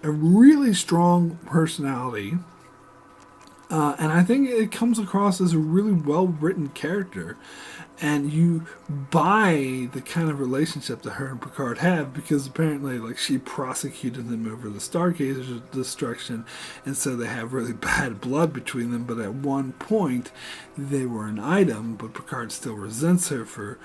a really strong personality. And I think it comes across as a really well-written character. And you buy the kind of relationship that her and Picard have, because apparently, like, she prosecuted them over the Stargazer's destruction, and so they have really bad blood between them. But at one point, they were an item, but Picard still resents her for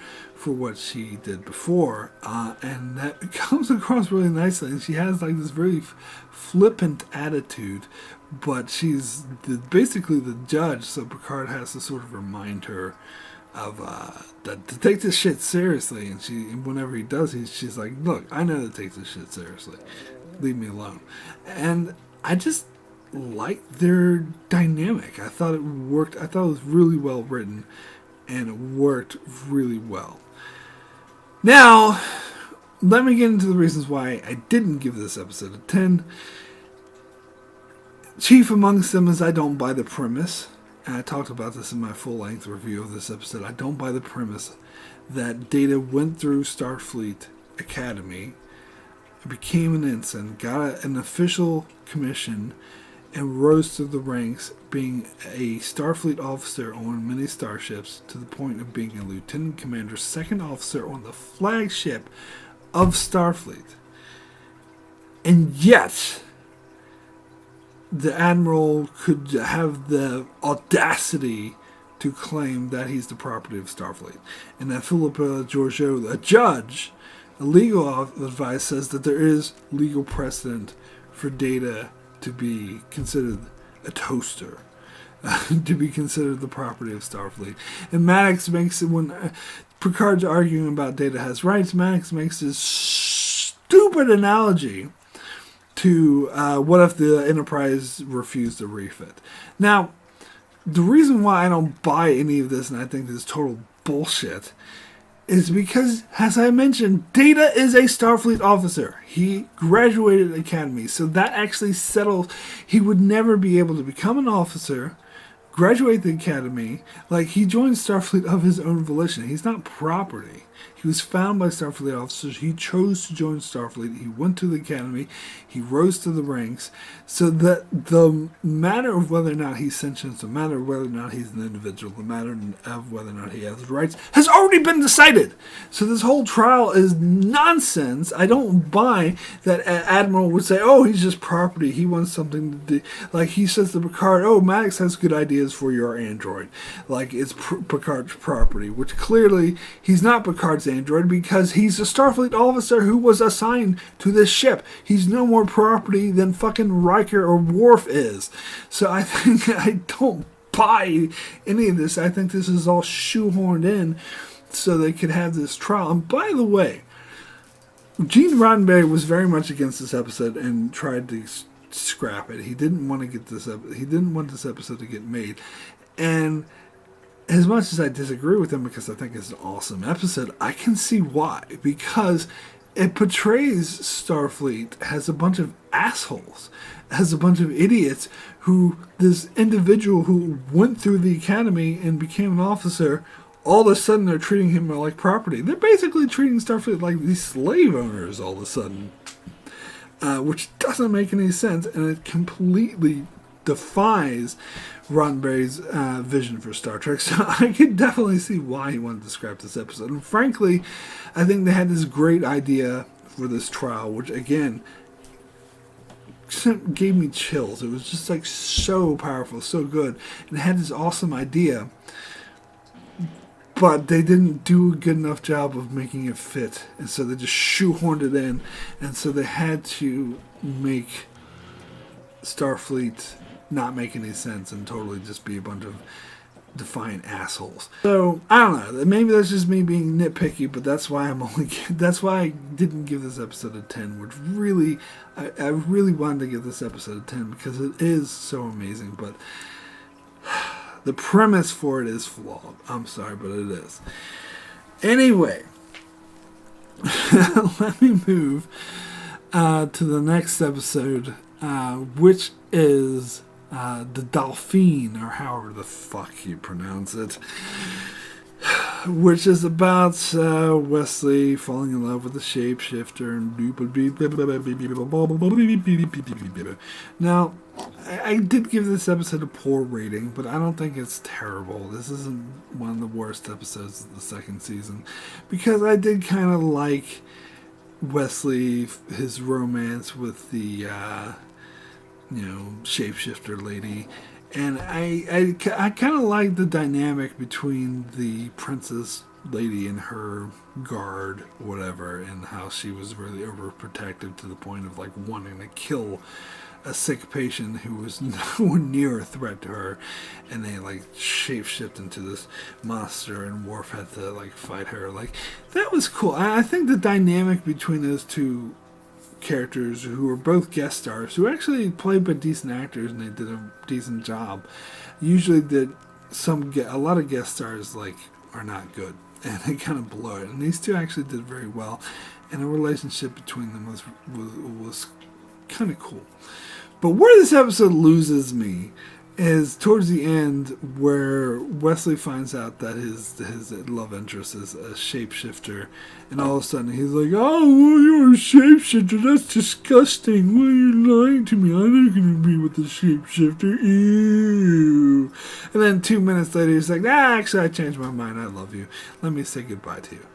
what she did before, and that comes across really nicely. And she has like this really flippant attitude, but she's basically the judge, so Picard has to sort of remind her of that to take this shit seriously. And whenever he does, she's like, look, I know to take this shit seriously, leave me alone. And I just like their dynamic. I thought it worked. I thought it was really well written, and it worked really well. Now, let me get into the reasons why I didn't give this episode a 10. Chief amongst them is I don't buy the premise, and I talked about this in my full-length review of this episode. I don't buy the premise that Data went through Starfleet Academy, became an ensign, got an official commission, and rose through the ranks, being a Starfleet officer on many starships, to the point of being a lieutenant commander, second officer on the flagship of Starfleet. And yet, the Admiral could have the audacity to claim that he's the property of Starfleet. And that Philippa Georgiou, a judge, a legal advice, says that there is legal precedent for Data to be considered a toaster, to be considered the property of Starfleet. And Maddox makes it, when Picard's arguing about Data has rights, Maddox makes this stupid analogy to what if the Enterprise refused to refit. Now, the reason why I don't buy any of this, and I think this is total bullshit, is because, as I mentioned, Data is a Starfleet officer. He graduated Academy, so that actually settles. He would never be able to become an officer, graduate the Academy. Like, he joined Starfleet of his own volition. He's not property. He was found by Starfleet officers. He chose to join Starfleet. He went to the Academy. He rose to the ranks. So that the matter of whether or not he's sentient, the matter of whether or not he's an individual, the matter of whether or not he has rights, has already been decided. So this whole trial is nonsense. I don't buy that Admiral would say, oh, he's just property. He wants something to do. Like, he says to Picard, oh, Maddox has good ideas for your android. Like, it's Picard's property, which clearly he's not Picard's android, because he's a Starfleet officer who was assigned to this ship. He's no more property than fucking Riker or Worf is. So I think I don't buy any of this. I think this is all shoehorned in so they could have this trial. And by the way, Gene Roddenberry was very much against this episode and tried to scrap it. He didn't want to get this up. He didn't want this episode to get made. And as much as I disagree with him, because I think it's an awesome episode, I can see why. Because it portrays Starfleet as a bunch of assholes, as a bunch of idiots who, this individual who went through the Academy and became an officer, all of a sudden they're treating him like property. They're basically treating Starfleet like these slave owners all of a sudden, which doesn't make any sense, and it completely defies Roddenberry's vision for Star Trek. So I could definitely see why he wanted to scrap this episode. And frankly, I think they had this great idea for this trial, which again gave me chills. It was just like so powerful, so good, and it had this awesome idea, but they didn't do a good enough job of making it fit, and so they just shoehorned it in, and so they had to make Starfleet not make any sense and totally just be a bunch of defiant assholes. So I don't know. Maybe that's just me being nitpicky, but that's why that's why I didn't give this episode a 10. Which really, I really wanted to give this episode a 10 because it is so amazing. But the premise for it is flawed. I'm sorry, but it is. Anyway, let me move to the next episode, which is the Dolphin, or however the fuck you pronounce it, which is about Wesley falling in love with a shapeshifter. Now, I did give this episode a poor rating, but I don't think it's terrible. This isn't one of the worst episodes of the second season, because I did kind of like Wesley, his romance with the shapeshifter lady, and I kind of like the dynamic between the princess lady and her guard, whatever, and how she was really overprotective to the point of like wanting to kill a sick patient who was nowhere near a threat to her, and they like shapeshift into this monster, and Worf had to like fight her. Like, that was cool. I think the dynamic between those two characters, who were both guest stars, who actually played by decent actors, and they did a decent job. Usually a lot of guest stars like are not good, and they kind of blow it, and these two actually did very well, and the relationship between them was kind of cool. But where this episode loses me is towards the end, where Wesley finds out that his love interest is a shapeshifter, and all of a sudden he's like, "Oh, well, you're a shapeshifter. That's disgusting. Why are you lying to me? I'm not going to be with the shapeshifter. Ew." And then 2 minutes later, he's like, "Ah, actually, I changed my mind. I love you. Let me say goodbye to you."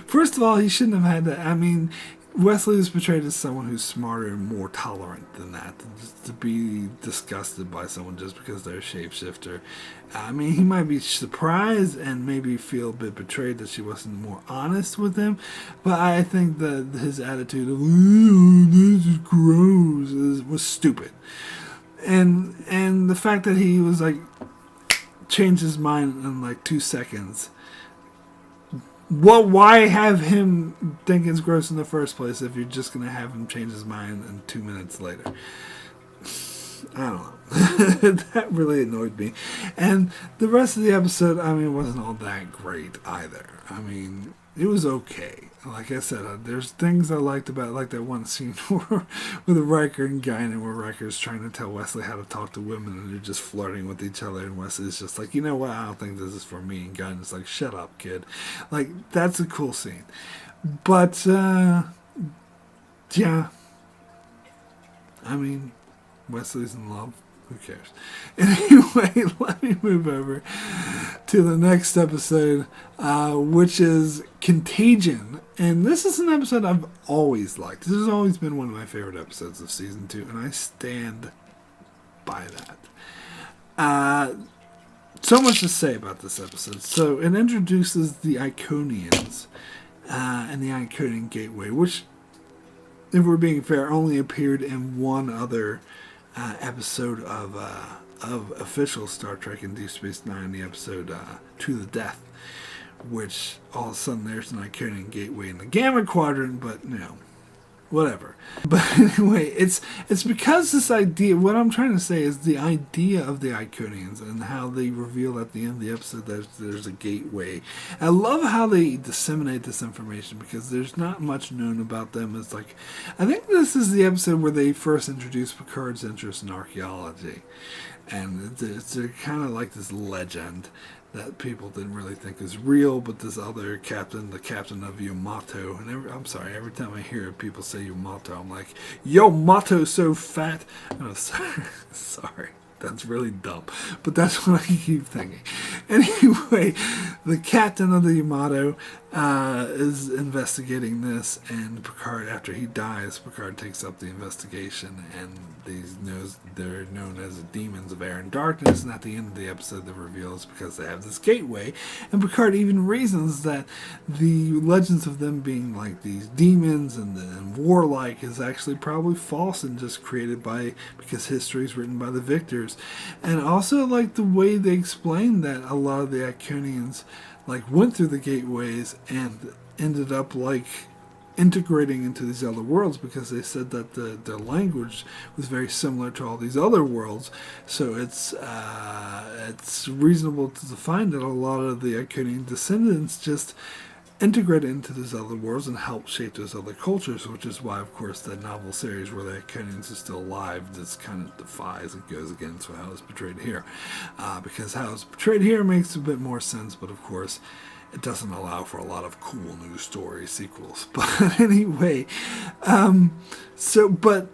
First of all, he shouldn't have had that. I mean, Wesley is portrayed as someone who's smarter and more tolerant than that. To be disgusted by someone just because they're a shapeshifter. I mean, he might be surprised and maybe feel a bit betrayed that she wasn't more honest with him. But I think that his attitude of, "Ooh, this is gross," was stupid. And the fact that he was like, changed his mind in like 2 seconds. Why have him think it's gross in the first place if you're just going to have him change his mind in 2 minutes later? I don't know. That really annoyed me. And the rest of the episode, I mean, wasn't all that great either. I mean, it was okay. Like I said, there's things I liked about it, like that one scene with Riker and Guinan, where Riker's trying to tell Wesley how to talk to women, and they're just flirting with each other, and Wesley's just like, "You know what, I don't think this is for me," and Guinan's like, "Shut up, kid." Like, that's a cool scene. But, yeah. I mean, Wesley's in love. Who cares? Anyway, let me move over to the next episode, which is Contagion. And this is an episode I've always liked. This has always been one of my favorite episodes of season 2, and I stand by that. So much to say about this episode. So it introduces the Iconians and the Iconian Gateway, which, if we're being fair, only appeared in one other episode of official Star Trek in Deep Space Nine, the episode To the Death, which all of a sudden there's an Iconian Gateway in the Gamma Quadrant, but whatever. But anyway, it's because this idea, what I'm trying to say is the idea of the Iconians and how they reveal at the end of the episode that there's a gateway. I love how they disseminate this information because there's not much known about them. It's like, I think this is the episode where they first introduced Picard's interest in archaeology. And it's kind of like this legend that people didn't really think is real, but this other captain, the captain of Yamato, and every time I hear people say Yamato, I'm like, Yamato so fat. Oh, sorry. That's really dumb. But that's what I keep thinking. Anyway, the captain of the Yamato is investigating this, and Picard, after he dies, Picard takes up the investigation, and they're known as the demons of air and darkness, and at the end of the episode, the reveal is because they have this gateway, and Picard even reasons that the legends of them being like these demons and warlike is actually probably false and just created because history is written by the victors. And also, like, the way they explain that a lot of the Iconians, like, went through the gateways and ended up, like, integrating into these other worlds because they said that their language was very similar to all these other worlds. So it's reasonable to find that a lot of the Iconian descendants just integrated into these other worlds and helped shape those other cultures, which is why, of course, that novel series where the Iconians are still alive just kind of defies and goes against how it's portrayed here. Because how it's portrayed here makes a bit more sense, but of course, it doesn't allow for a lot of cool new story sequels. But anyway, but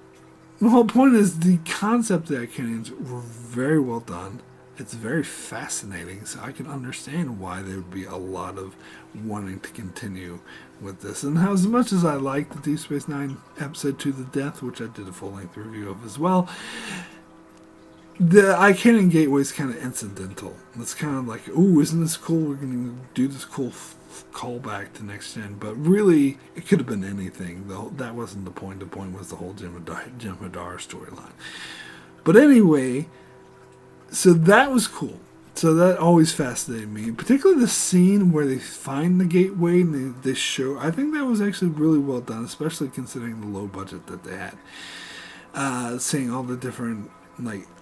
the whole point is the concept of the Iconians were very well done. It's very fascinating, so I can understand why there would be a lot of wanting to continue with this. And as much as I like the Deep Space Nine episode To the Death, which I did a full-length review of as well, the Iconian Gateway is kind of incidental. It's kind of like, ooh, isn't this cool? We're going to do this cool callback to Next Gen. But really, it could have been anything. That wasn't the point. The point was the whole Jem'Hadar storyline. But anyway, so that was cool. So that always fascinated me. Particularly the scene where they find the gateway and they show. I think that was actually really well done, especially considering the low budget that they had. Seeing all the different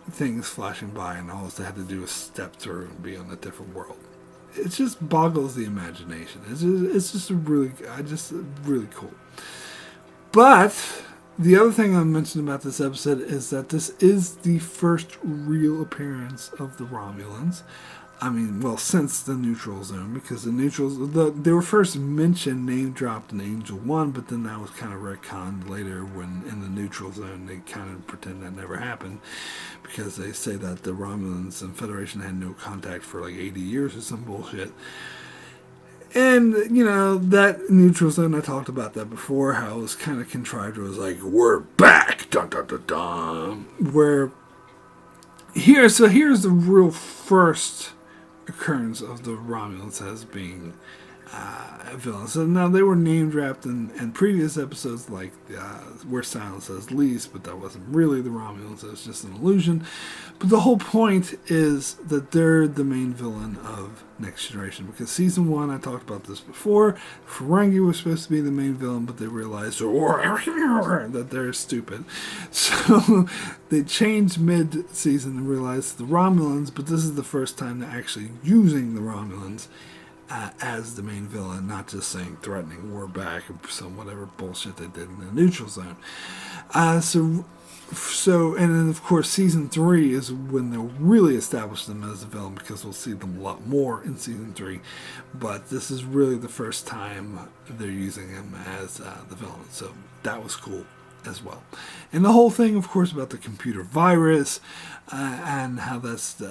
things flashing by, and all they had to do was step through and be on a different world. it just boggles the imagination. It's just really cool. But the other thing I mentioned about this episode is that this is the first real appearance of the Romulans. I mean, well, since the Neutral Zone, because they were first mentioned, name dropped in Angel 1, but then that was kind of retconned later when in the Neutral Zone they kind of pretend that never happened, because they say that the Romulans and Federation had no contact for like 80 years or some bullshit. And, that Neutral Zone, I talked about that before, how it was kind of contrived. It was like, we're back! Dun, dun, dun, dun. Where, here's the real first occurrence of the Romulans as being villains. So now they were name dropped in previous episodes, like where Silence says least, but that wasn't really the Romulans. It was just an illusion. But the whole point is that they're the main villain of Next Generation, because season 1, I talked about this before, Ferengi was supposed to be the main villain, but they realized that they're stupid. So they changed mid-season and realized the Romulans, but this is the first time they're actually using the Romulans as the main villain, not just saying threatening war back or some whatever bullshit they did in the Neutral Zone. So, and then of course season 3 is when they'll really establish them as a villain, because we'll see them a lot more in season 3. But this is really the first time they're using him as the villain. So that was cool as well. And the whole thing, of course, about the computer virus and how that's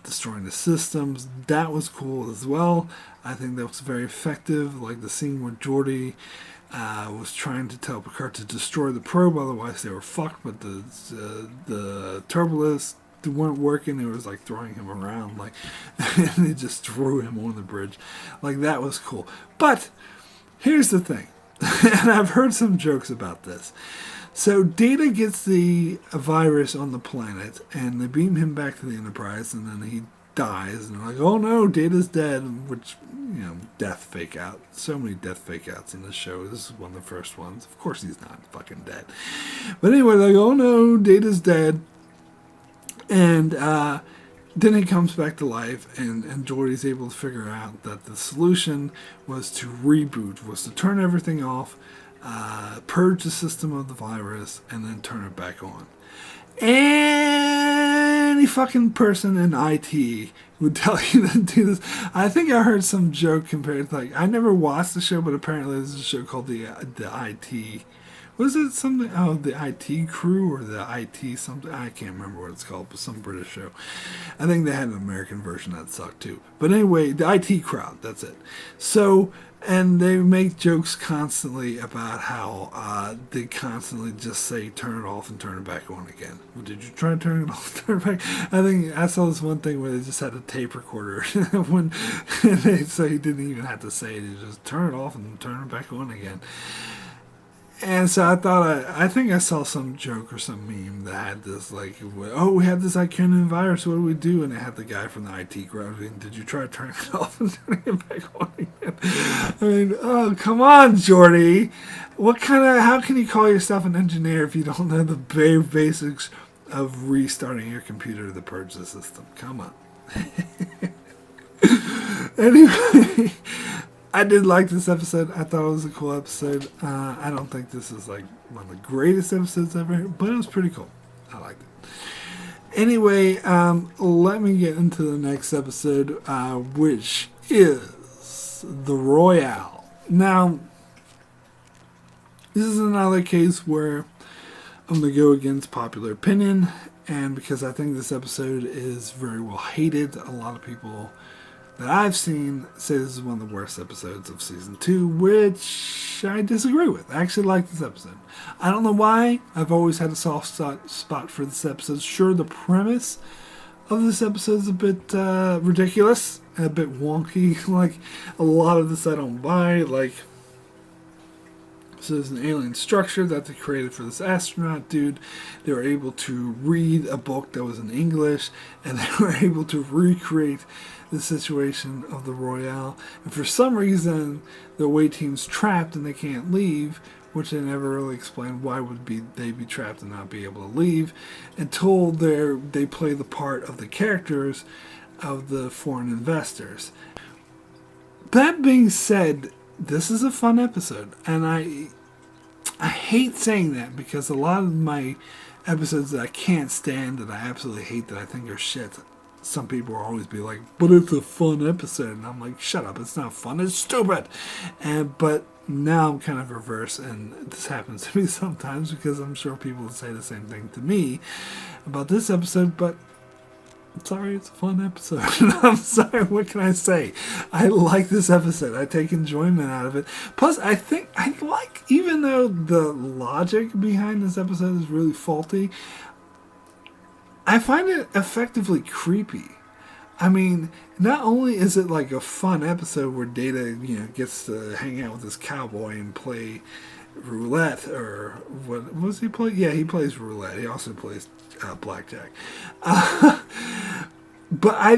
destroying the systems, that was cool as well. I think that was very effective. Like the scene where Geordi was trying to tell Picard to destroy the probe, otherwise they were fucked, but the turbolists weren't working. It was like throwing him around, like, and they just threw him on the bridge. Like, that was cool. But here's the thing, and I've heard some jokes about this. So Data gets the virus on the planet, and they beam him back to the Enterprise, and then he dies, and they're like, oh no, Data's dead, which, death fake out. So many death fake outs in this show. This is one of the first ones. Of course he's not fucking dead. But anyway, like, oh no, Data's dead. And then he comes back to life, and Geordi's able to figure out that the solution was to reboot, was to turn everything off, purge the system of the virus, and then turn it back on. Any fucking person in IT would tell you to do this. I think I heard some joke compared to, like, I never watched the show, but apparently there's a show called the IT. Was it something? Oh, the IT Crew or the IT something? I can't remember what it's called, but some British show. I think they had an American version that sucked too. But anyway, the IT Crowd, that's it. So, and they make jokes constantly about how they constantly just say turn it off and turn it back on again. Well, did you try turning it off and turn it back? I think I saw this one thing where they just had a tape recorder so he didn't even have to say it. He just turn it off and turn it back on again. And so I think I saw some joke or some meme that had this, like, oh, we had this Iconian virus, what do we do? And it had the guy from the IT crowd, did you try turning it off and turning it back on again? I mean, oh, come on, Geordi. How can you call yourself an engineer if you don't know the bare basics of restarting your computer to purge the system? Come on. Anyway, I did like this episode. I thought it was a cool episode. I don't think this is like one of the greatest episodes ever, but it was pretty cool. I liked it. Anyway, let me get into the next episode, which is the Royale. Now, this is another case where I'm going to go against popular opinion, and because I think this episode is very well hated, a lot of people that I've seen say this is one of the worst episodes of season 2, which I disagree with. I actually like this episode. I don't know why. I've always had a soft spot for this episode. Sure, the premise of this episode is a bit ridiculous and a bit wonky. Like, a lot of this I don't buy. Like, so there's an alien structure that they created for this astronaut dude. They were able to read a book that was in English, and they were able to recreate the situation of the Royale. And for some reason, the away team's trapped and they can't leave, which they never really explained why they be trapped and not be able to leave, until they play the part of the characters of the foreign investors. that being said, this is a fun episode, and I hate saying that because a lot of my episodes that I can't stand, that I absolutely hate, that I think are shit, some people will always be like, but it's a fun episode. And I'm like, shut up, it's not fun, it's stupid. But now I'm kind of reverse, and this happens to me sometimes because I'm sure people will say the same thing to me about this episode, but sorry, it's a fun episode. I'm sorry, what can I say? I like this episode. I take enjoyment out of it. Plus, I think I like, even though the logic behind this episode is really faulty, I find it effectively creepy. I mean, not only is it like a fun episode where Data, gets to hang out with this cowboy and play roulette, or what does he play? Yeah, he plays roulette. He also plays blackjack. But I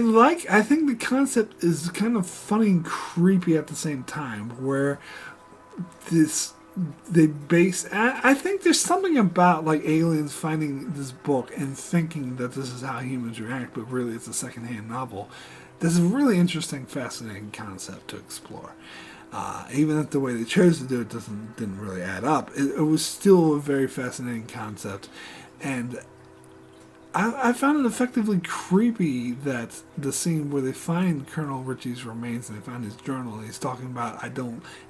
think the concept is kind of funny and creepy at the same time, where I think there's something about like aliens finding this book and thinking that this is how humans react, but really it's a secondhand novel. This is a really interesting, fascinating concept to explore. Even if the way they chose to do it didn't really add up, it was still a very fascinating concept, and I found it effectively creepy that the scene where they find Colonel Ritchie's remains and they find his journal, and he's talking about, I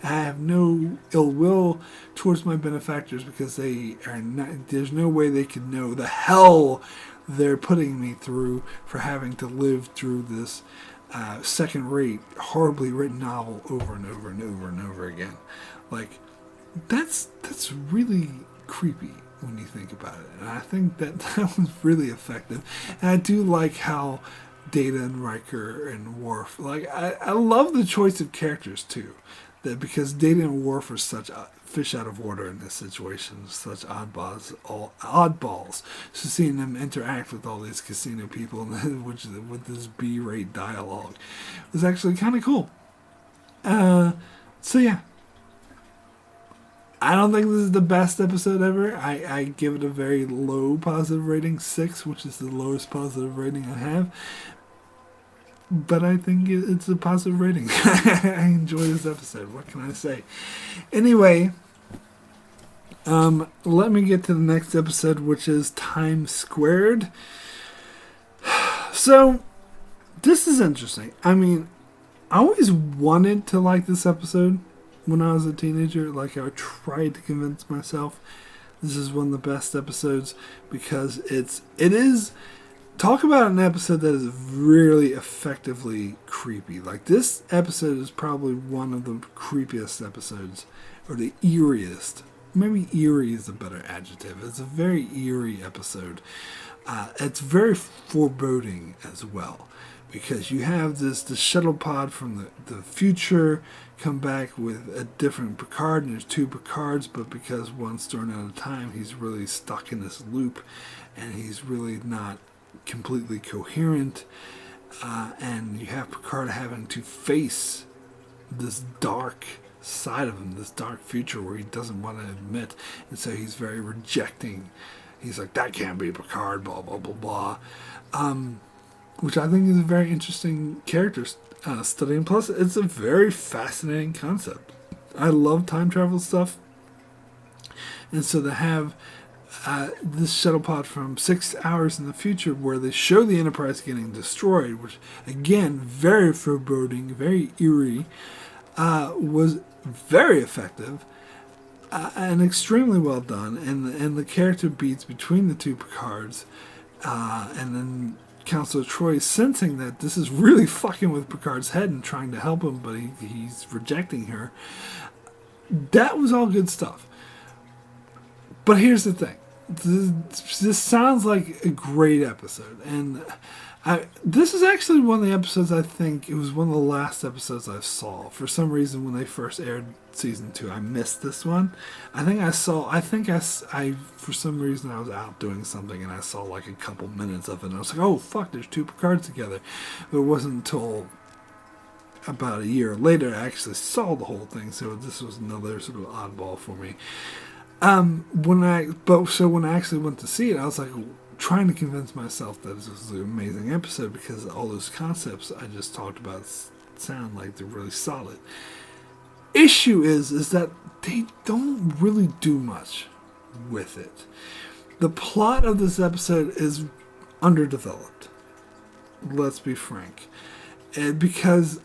have no ill will towards my benefactors because they are not, there's no way they can know the hell they're putting me through for having to live through this second-rate, horribly written novel over and over and over and over again. Like, that's really creepy when you think about it. And I think that was really effective. And I do like how Data and Riker and Worf, like, I love the choice of characters too. That because Data and Worf are such fish out of order in this situation, such oddballs. So seeing them interact with all these casino people, with this B-rate dialogue, was actually kind of cool. So yeah, I don't think this is the best episode ever. I give it a very low positive rating, 6, which is the lowest positive rating I have. But I think it's a positive rating. I enjoy this episode. What can I say? Anyway, let me get to the next episode, which is Time Squared. So, this is interesting. I mean, I always wanted to like this episode when I was a teenager. Like, I tried to convince myself this is one of the best episodes because it is. Talk about an episode that is really effectively creepy. Like, this episode is probably one of the creepiest episodes, or the eeriest. Maybe eerie is a better adjective. It's a very eerie episode. It's very foreboding as well, because you have the shuttle pod from the future come back with a different Picard, and there's 2 Picards, but because one's thrown out of time, he's really stuck in this loop, and he's really not completely coherent, and you have Picard having to face this dark side of him, this dark future where he doesn't want to admit, and so he's very rejecting. He's like, that can't be Picard, blah blah blah blah, which I think is a very interesting character study, and plus it's a very fascinating concept. I love time travel stuff, and so to have this shuttle pod from 6 hours in the future where they show the Enterprise getting destroyed, which again, very foreboding, very eerie, was very effective and extremely well done, and the character beats between the 2 Picards, and then Counselor Troy sensing that this is really fucking with Picard's head and trying to help him, but he's rejecting her. That was all good stuff. But here's the thing. This sounds like a great episode, and this is actually one of the episodes. I think it was one of the last episodes I saw. For some reason, when they first aired season 2, I missed this one. I for some reason I was out doing something and I saw like a couple minutes of it, and I was like, oh fuck, there's 2 Picards together. But it wasn't until about a year later I actually saw the whole thing, so this was another sort of oddball for me. When I actually went to see it, I was like trying to convince myself that this was an amazing episode because all those concepts I just talked about sound like they're really solid. Issue is that they don't really do much with it. The plot of this episode is underdeveloped. Let's be frank. And because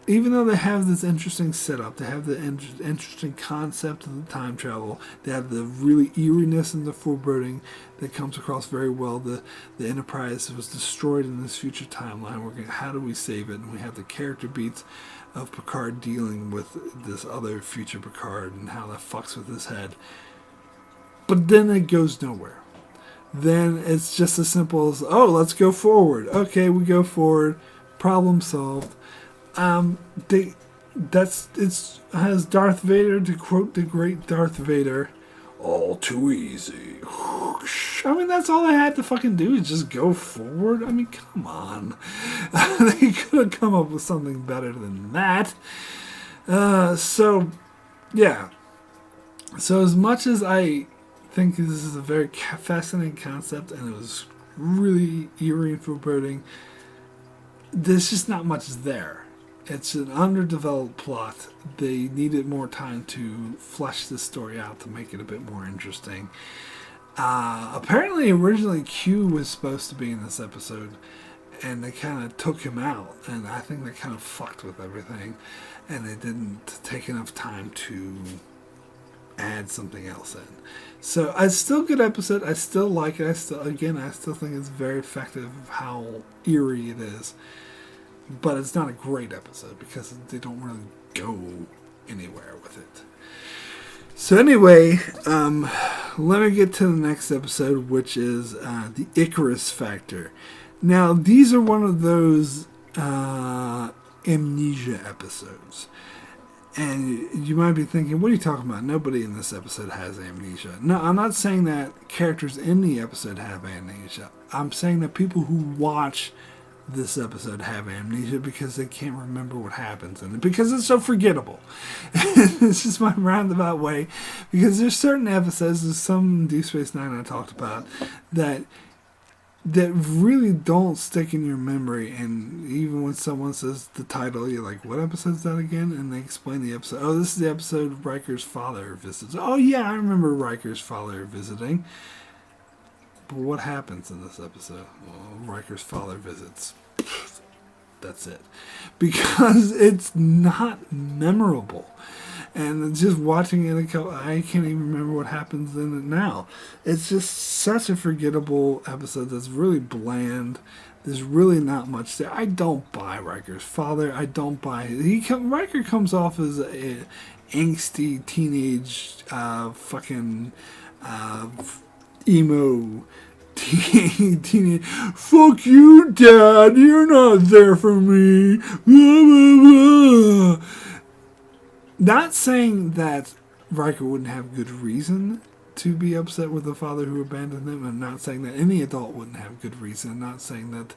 even though they have this interesting setup, they have the interesting concept of the time travel, they have the really eeriness and the foreboding that comes across very well. The Enterprise was destroyed in this future timeline. How do we save it? And we have the character beats of Picard dealing with this other future Picard and how that fucks with his head. But then it goes nowhere. Then it's just as simple as, oh, let's go forward. Okay, we go forward. Problem solved. Has Darth Vader, to quote the great Darth Vader, all too easy. I mean, that's all they had to fucking do is just go forward. I mean, come on. They could have come up with something better than that. So as much as I think this is a very fascinating concept and it was really eerie and foreboding, there's just not much there. It's an underdeveloped plot. They needed more time to flesh this story out to make it a bit more interesting. Apparently, originally Q was supposed to be in this episode, and they kind of took him out, and I think they kind of fucked with everything, and they didn't take enough time to add something else in. So it's still a good episode. I still like it. I still think it's very effective of how eerie it is. But it's not a great episode because they don't really go anywhere with it. So anyway, let me get to the next episode, which is the Icarus Factor. Now, these are one of those amnesia episodes. And you might be thinking, what are you talking about? Nobody in this episode has amnesia. No, I'm not saying that characters in the episode have amnesia. I'm saying that people who watch this episode have amnesia because they can't remember what happens in it because it's so forgettable. It's just my roundabout way, because there's certain episodes, there's some in Deep Space Nine I talked about that really don't stick in your memory, and even when someone says the title, you're like, what episode is that again? And they explain the episode. Oh, this is the episode Riker's father visits. Oh yeah, I remember Riker's father visiting. But what happens in this episode? Well, Riker's father visits. That's it. Because it's not memorable. And just watching it, I can't even remember what happens in it now. It's just such a forgettable episode that's really bland. There's really not much there. I don't buy Riker's father. I don't buy... Riker comes off as a angsty teenage fucking... emo teenage, fuck you, Dad, you're not there for me, blah, blah, blah. Not saying that Riker wouldn't have good reason to be upset with the father who abandoned him. I'm not saying that any adult wouldn't have good reason. I'm not saying that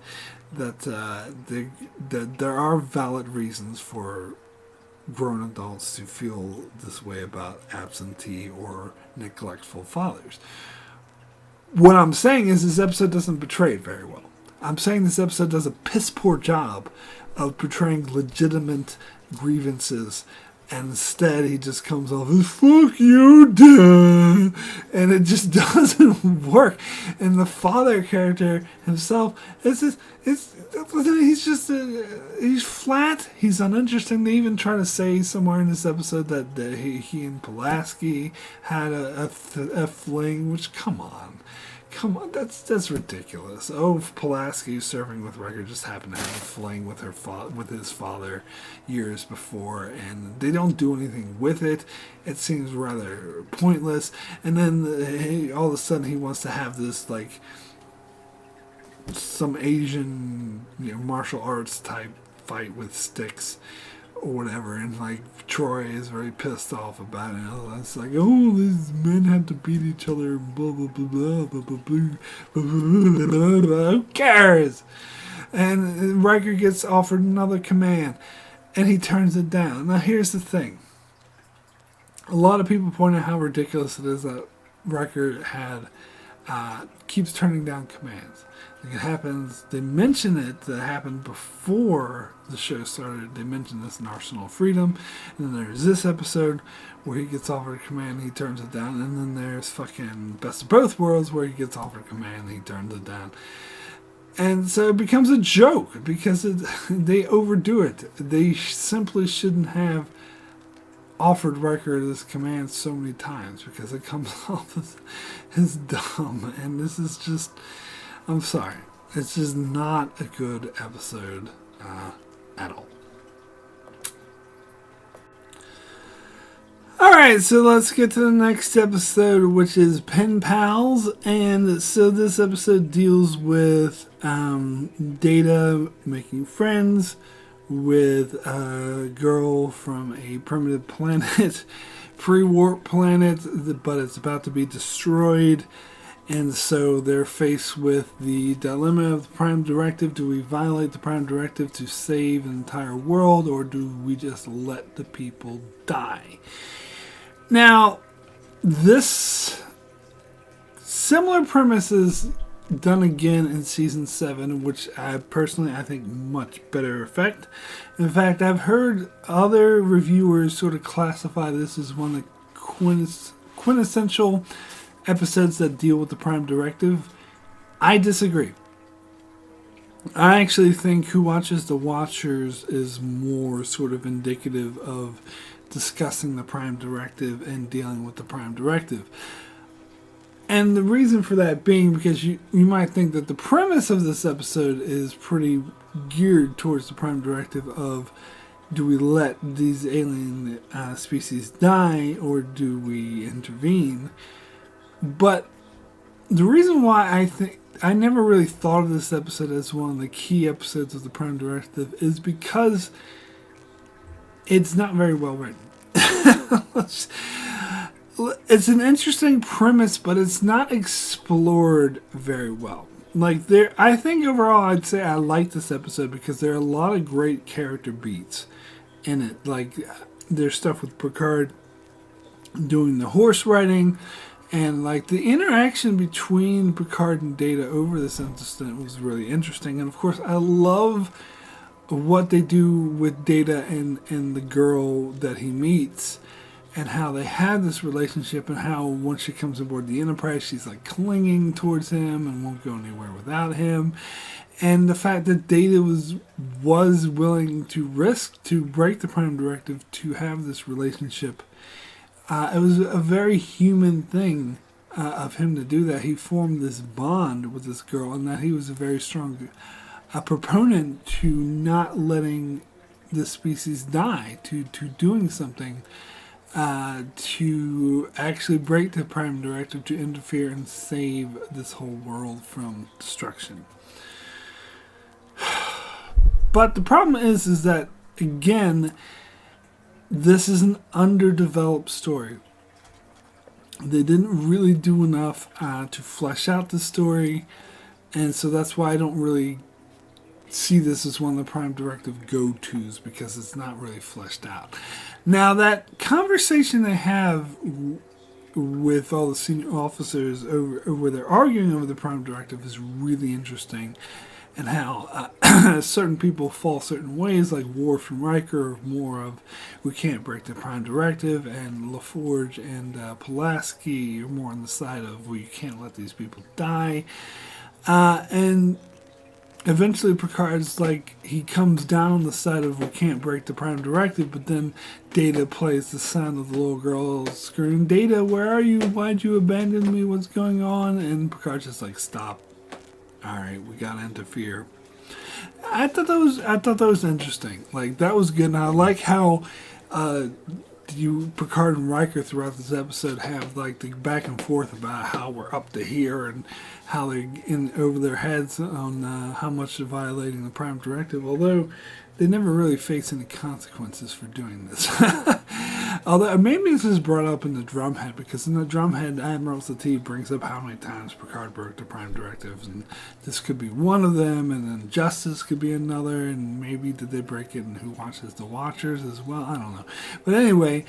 there are valid reasons for grown adults to feel this way about absentee or neglectful fathers. What I'm saying is this episode doesn't portray it very well. I'm saying this episode does a piss poor job of portraying legitimate grievances, and instead he just comes off as fuck you, Dad, and it just doesn't work. And the father character himself, he's flat. He's uninteresting. They even try to say somewhere in this episode that he and Pulaski had a fling, which come on, that's ridiculous. Oh, Pulaski, who's serving with Riker, just happened to have a fling with his father years before, and they don't do anything with it. It seems rather pointless. And then all of a sudden he wants to have this like some Asian martial arts type fight with sticks or whatever, and like Troy is very pissed off about it. It's like, oh, these men have to beat each other, blah blah blah blah blah blah blah, blah, blah. Who cares? And Riker gets offered another command, and he turns it down. Now here's the thing: a lot of people point out how ridiculous it is that Riker had keeps turning down commands. Like it happens, they mention it, that happened before the show started. They mentioned this in Arsenal of Freedom. And then there's this episode where he gets offered a command and he turns it down. And then there's fucking Best of Both Worlds where he gets offered a command and he turns it down. And so it becomes a joke because they overdo it. They simply shouldn't have offered Riker this command so many times because it comes off as dumb. And this is just, I'm sorry, it's just not a good episode at all. Alright, so let's get to the next episode, which is Penpals. And so this episode deals with Data making friends with a girl from a primitive planet, pre-warp planet, but it's about to be destroyed. And so they're faced with the dilemma of the Prime Directive. Do we violate the Prime Directive to save an entire world, or do we just let the people die? Now, this similar premise is done again in season 7, which I think much better effect. In fact, I've heard other reviewers sort of classify this as one of the quintessential episodes that deal with the Prime Directive. I disagree. I actually think Who Watches the Watchers is more sort of indicative of discussing the Prime Directive and dealing with the Prime Directive. And the reason for that being because you might think that the premise of this episode is pretty geared towards the Prime Directive of, do we let these alien species die or do we intervene? But the reason why I think I never really thought of this episode as one of the key episodes of the Prime Directive is because it's not very well written. It's an interesting premise, but it's not explored very well. I think overall I'd say I like this episode because there are a lot of great character beats in it. Like, there's stuff with Picard doing the horse riding, and like the interaction between Picard and Data over this incident was really interesting. And of course, I love what they do with Data and the girl that he meets, and how they have this relationship, and how once she comes aboard the Enterprise, she's like clinging towards him and won't go anywhere without him. And the fact that Data was willing to risk to break the Prime Directive to have this relationship, it was a very human thing of him to do that. He formed this bond with this girl, and that he was a very strong proponent to not letting the species die, to doing something to actually break the Prime Directive, to interfere and save this whole world from destruction. But the problem is that, again, this is an underdeveloped story. They didn't really do enough to flesh out the story, and so that's why I don't really see this as one of the Prime Directive go-tos, because it's not really fleshed out. Now, that conversation they have with all the senior officers where they're arguing over the Prime Directive is really interesting, and how certain people fall certain ways, like Worf and Riker are more of, we can't break the Prime Directive, and LaForge and Pulaski are more on the side of, well, you can't let these people die. And eventually Picard's like, he comes down on the side of, we can't break the Prime Directive, but then Data plays the sound of the little girl screaming, Data, where are you? Why'd you abandon me? What's going on? And Picard's just like, stop. Alright, we gotta interfere. I thought that was interesting. Like, that was good, and I like how Picard and Riker throughout this episode have like the back and forth about how we're up to here and how they're in over their heads on how much they're violating the Prime Directive, although they never really face any consequences for doing this. Although maybe this is brought up in the Drumhead, because in the Drumhead, Admiral Satie brings up how many times Picard broke the Prime Directives, and this could be one of them, and then Justice could be another, and maybe did they break it in Who Watches the Watchers as well? I don't know. But anyway,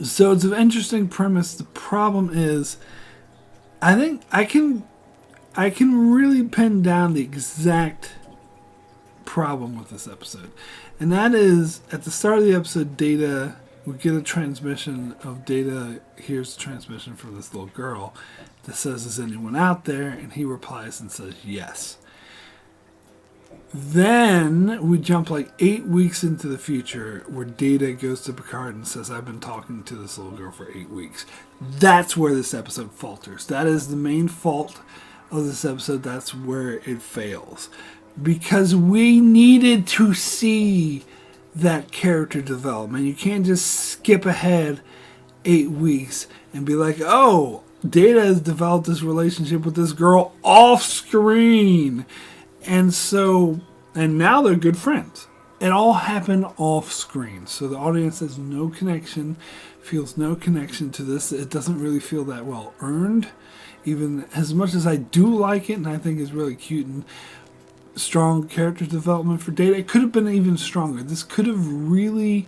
so it's an interesting premise. The problem is I think I can really pin down the exact problem with this episode. And that is, at the start of the episode, Data, we get a transmission of Data, here's a transmission from this little girl that says, is anyone out there? And he replies and says, yes. Then we jump like 8 weeks into the future where Data goes to Picard and says, I've been talking to this little girl for 8 weeks. That's where this episode falters. That is the main fault of this episode. That's where it fails. Because we needed to see that character development. You can't just skip ahead 8 weeks and be like, oh, Data has developed this relationship with this girl off screen. And now they're good friends. It all happened off screen. So the audience has no connection, feels no connection to this. It doesn't really feel that well earned. Even as much as I do like it and I think it's really cute and strong character development for Data, it could have been even stronger. This could have really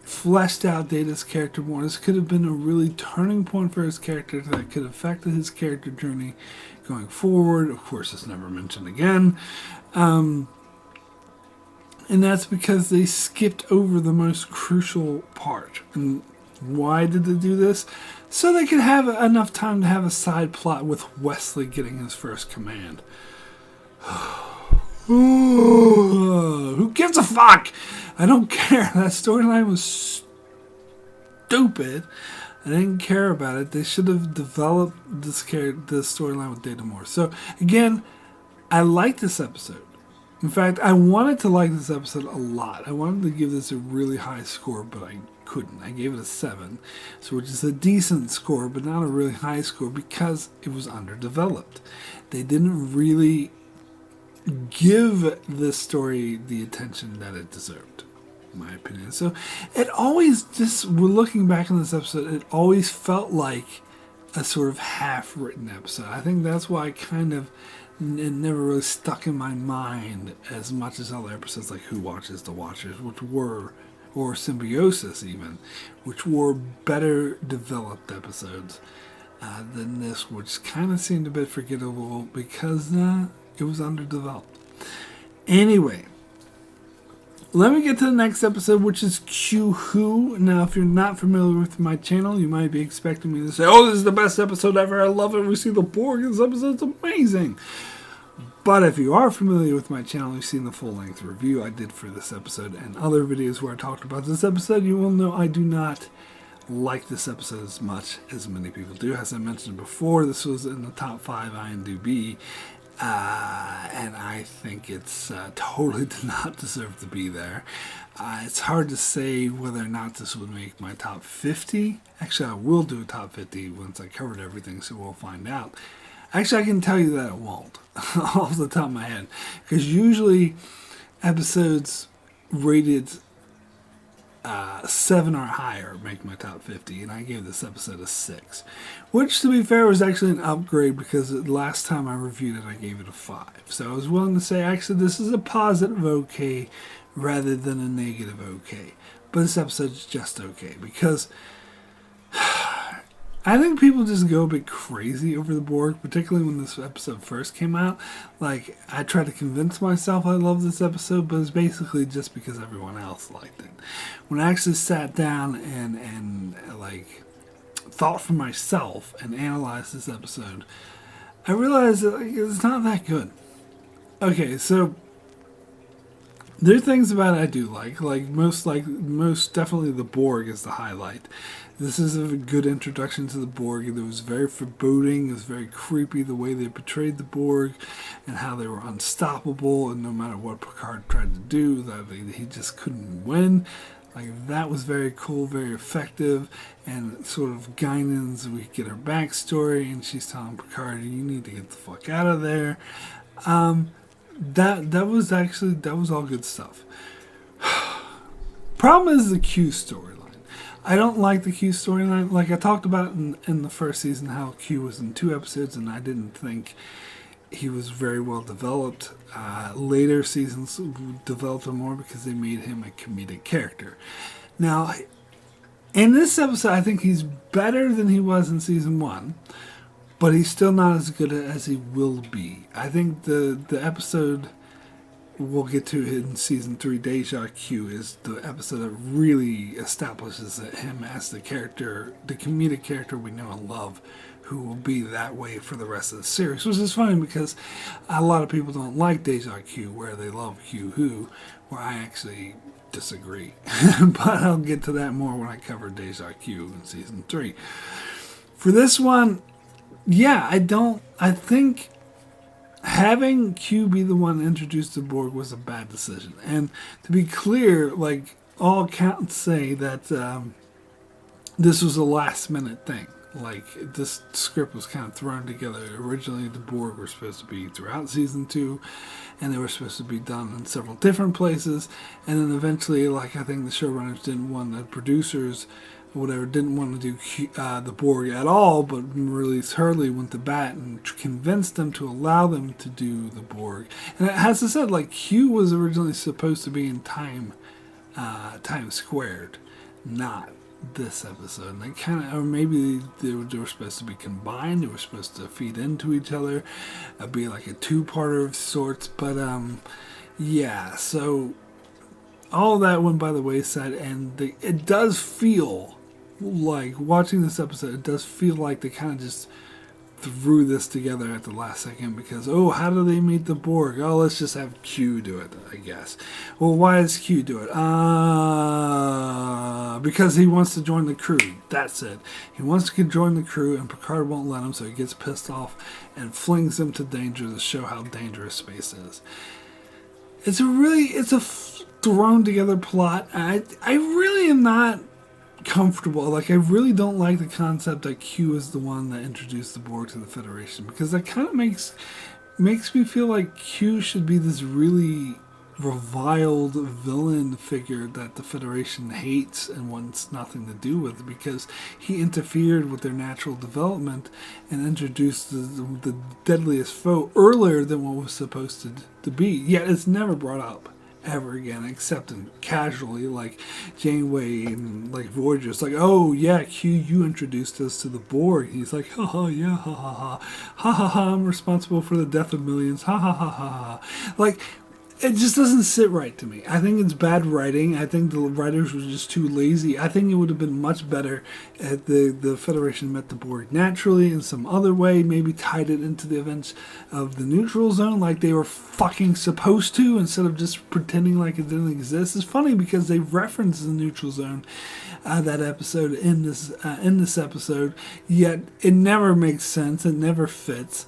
fleshed out Data's character more. This could have been a really turning point for his character that could have affected his character journey going forward. Of course, it's never mentioned again. And that's because they skipped over the most crucial part. And why did they do this? So they could have enough time to have a side plot with Wesley getting his first command. Who gives a fuck? I don't care. That storyline was stupid. I didn't care about it. They should have developed this storyline with Data more. So, again, I like this episode. In fact, I wanted to like this episode a lot. I wanted to give this a really high score, but I couldn't. I gave it a 7, so which is a decent score, but not a really high score because it was underdeveloped. They didn't really give this story the attention that it deserved, in my opinion. So it always just, we're looking back on this episode, it always felt like a sort of half-written episode. I think that's why it never really stuck in my mind as much as other episodes like Who Watches the Watchers, or Symbiosis even, which were better developed episodes than this, which kind of seemed a bit forgettable because it was underdeveloped. Anyway, let me get to the next episode, which is Q Who. Now, if you're not familiar with my channel, you might be expecting me to say, oh, this is the best episode ever. I love it. We see the Borg. This episode's amazing. But if you are familiar with my channel, you've seen the full-length review I did for this episode and other videos where I talked about this episode, you will know I do not like this episode as much as many people do. As I mentioned before, this was in the top 5 IMDb. And I think it's totally did not deserve to be there. It's hard to say whether or not this would make my top 50. Actually, I will do a top 50 once I covered everything, so we'll find out. Actually, I can tell you that it won't, off the top of my head. Because usually episodes rated 7 or higher make my top 50, and I gave this episode a 6, which, to be fair, was actually an upgrade because the last time I reviewed it I gave it a 5, so I was willing to say actually this is a positive okay rather than a negative okay, but this episode's just okay because I think people just go a bit crazy over the Borg, particularly when this episode first came out. Like, I tried to convince myself I love this episode, but it's basically just because everyone else liked it. When I actually sat down and thought for myself and analyzed this episode, I realized that it's not that good. Okay, so there are things about it I do like most definitely the Borg is the highlight. This is a good introduction to the Borg. It was very foreboding. It was very creepy the way they portrayed the Borg and how they were unstoppable, and no matter what Picard tried to do, that he just couldn't win. Like, that was very cool, very effective, and sort of Guinan's, we get her backstory, and she's telling Picard, you need to get the fuck out of there. That was all good stuff. Problem is the Q storyline. I don't like the Q storyline. Like I talked about in the first season, how Q was in 2 episodes, and I didn't think he was very well developed. Later seasons developed him more because they made him a comedic character. Now, in this episode, I think he's better than he was in season 1. but he's still not as good as he will be. I think the episode we'll get to in season 3, Deja Q, is the episode that really establishes him as the character, the comedic character we know and love, who will be that way for the rest of the series, which is funny because a lot of people don't like Deja Q, where they love Q Who, where I actually disagree. But I'll get to that more when I cover Deja Q in season 3. For this one, yeah, I think having Q be the one to introduce the Borg was a bad decision. And to be clear, like, all accounts say that this was a last minute thing. Like, this script was kind of thrown together. Originally, the Borg were supposed to be throughout season 2, and they were supposed to be done in several different places. And then eventually, like, I think the showrunners didn't want, the producers, whatever, didn't want to do the Borg at all, but release Hurley went to bat and convinced them to allow them to do the Borg. And it has to say, like, Q was originally supposed to be in time squared, not this episode. And they kind of, or maybe they were supposed to be combined. They were supposed to feed into each other, be like a two-parter of sorts. But yeah. So all that went by the wayside, and it does feel like, watching this episode, it does feel like they kind of just threw this together at the last second because, oh, how do they meet the Borg? Oh, let's just have Q do it, I guess. Well, why does Q do it? Because he wants to join the crew. That's it. He wants to join the crew, and Picard won't let him, so he gets pissed off and flings him to danger to show how dangerous space is. It's a thrown together plot. I really am not comfortable. Like, I really don't like the concept that Q is the one that introduced the Borg to the Federation, because that kind of makes me feel like Q should be this really reviled villain figure that the Federation hates and wants nothing to do with, because he interfered with their natural development and introduced the deadliest foe earlier than what was supposed to be. Yet it's never brought up ever again, except in casually, like Janeway and like Voyager. It's like, oh yeah, Q, you introduced us to the Borg. He's like, ha ha, yeah, ha ha ha, ha ha ha, I'm responsible for the death of millions, ha ha ha ha ha. Like, it just doesn't sit right to me. I think it's bad writing. I think the writers were just too lazy. I think it would have been much better if the Federation met the Borg naturally in some other way, maybe tied it into the events of the Neutral Zone like they were fucking supposed to, instead of just pretending like it didn't exist. It's funny because they reference the Neutral Zone, that episode, in this episode, yet it never makes sense. It never fits.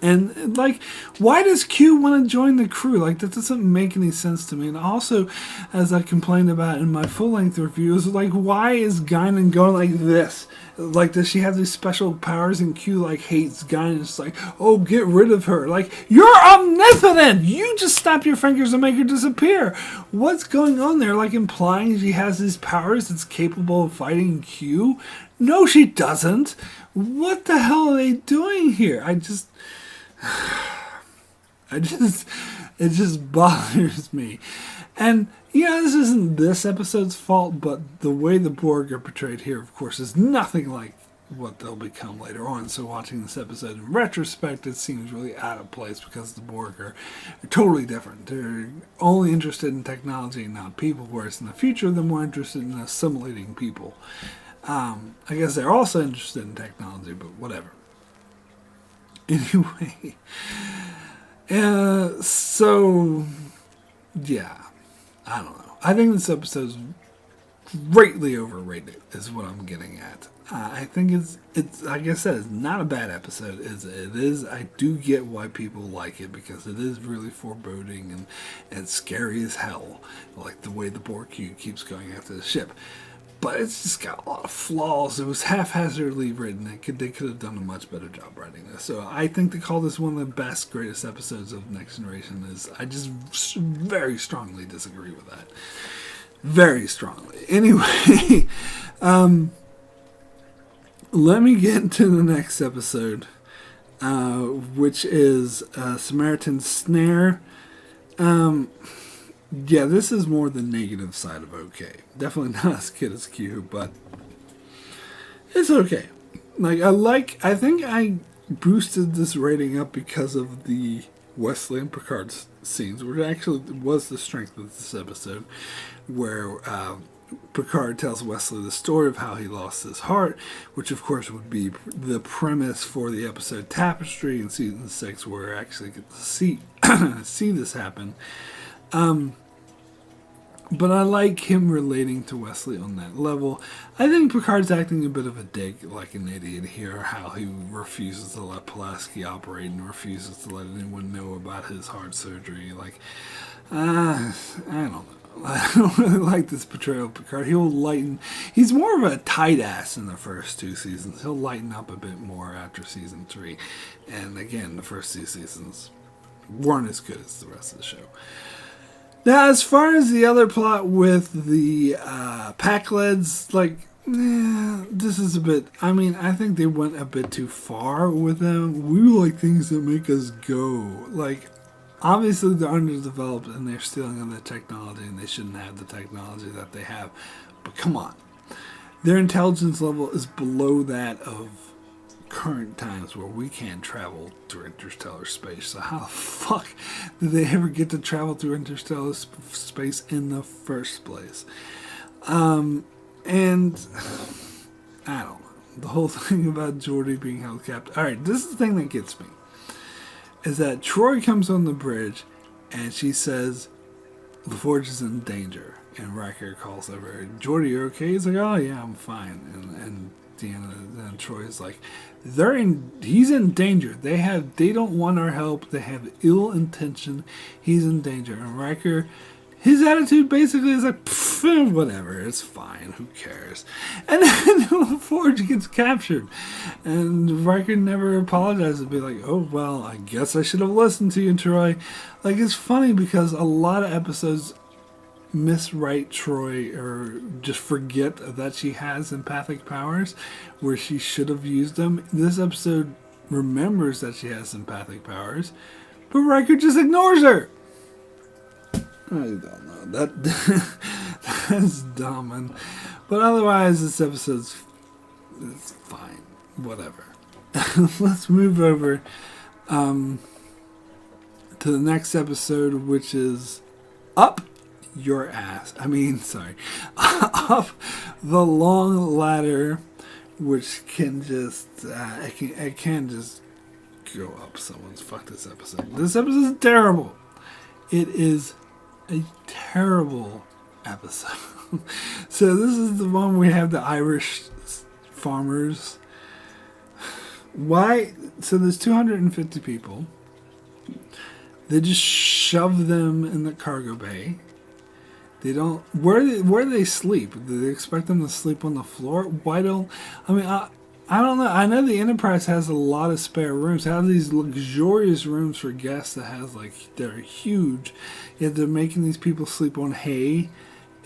And, like, why does Q want to join the crew? Like, that doesn't make any sense to me. And also, as I complained about in my full-length review, is like, why is Guinan going like this? Like, does she have these special powers, and Q, like, hates Guinan? It's like, oh, get rid of her. Like, you're omnipotent! You just snap your fingers and make her disappear. What's going on there? Like, implying she has these powers that's capable of fighting Q? No, she doesn't. What the hell are they doing here? it just bothers me. And, this isn't this episode's fault, but the way the Borg are portrayed here, of course, is nothing like what they'll become later on. So watching this episode in retrospect, it seems really out of place because the Borg are totally different. They're only interested in technology and not people, whereas in the future, they're more interested in assimilating people. I guess they're also interested in technology, but whatever. Anyway, so, yeah, I don't know. I think this episode's greatly overrated, is what I'm getting at. I think it's like I said, it's not a bad episode. It is. I do get why people like it, because it is really foreboding and scary as hell, like the way the Borg keeps going after the ship. But it's just got a lot of flaws. It was haphazardly written. They could have done a much better job writing this. So I think to call this one of the best, greatest episodes of Next Generation I just very strongly disagree with that. Very strongly. Anyway, let me get into the next episode, which is Samaritans Snare. Yeah, this is more the negative side of okay. Definitely not as good as Q, but It's okay. I think I boosted this rating up because of the Wesley and Picard scenes, which actually was the strength of this episode, where Picard tells Wesley the story of how he lost his heart, which of course would be the premise for the episode Tapestry in season 6, where I actually get to see see this happen. But I like him relating to Wesley on that level. I think Picard's acting a bit of a dick, like an idiot here, how he refuses to let Pulaski operate and refuses to let anyone know about his heart surgery. I don't know. I don't really like this portrayal of Picard. He's more of a tight ass in the first 2 seasons. He'll lighten up a bit more after season 3. And again, the first 2 seasons weren't as good as the rest of the show. Now, as far as the other plot with the Pakleds, this is a bit... I think they went a bit too far with them. We like things that make us go. Obviously they're underdeveloped and they're stealing on their technology and they shouldn't have the technology that they have. But come on. Their intelligence level is below that of current times where we can't travel through interstellar space. So how the fuck did they ever get to travel through interstellar space in the first place? And I don't know. The whole thing about Geordi being held captive. Alright, this is the thing that gets me. Is that Troy comes on the bridge and she says the Forge is in danger. And Riker calls over, Geordi, you okay? He's like, oh yeah, I'm fine. And Deanna and Troy's like, he's in danger. They don't want our help. They have ill intention. He's in danger. And Riker, his attitude basically is like, whatever, it's fine, who cares? And then the Forge gets captured. And Riker never apologizes. Be like, oh, well, I guess I should have listened to you, Troy. It's funny because a lot of episodes miswrite Troy or just forget that she has empathic powers where she should have used them. This episode remembers that she has empathic powers, but Riker just ignores her. I don't know. That's dumb. But otherwise, this episode's it's fine. Whatever. Let's move over to the next episode, which is Up Your Ass. Up the Long Ladder, which can just it can just go up someone's. Fuck this episode. This episode is terrible. It is a terrible episode. So this is the one we have the Irish farmers. Why? So there's 250 people. They just shove them in the cargo bay. They don't. Where do they sleep? Do they expect them to sleep on the floor? Why don't? I don't know. I know the Enterprise has a lot of spare rooms. They have these luxurious rooms for guests that has they're huge. Yet they're making these people sleep on hay,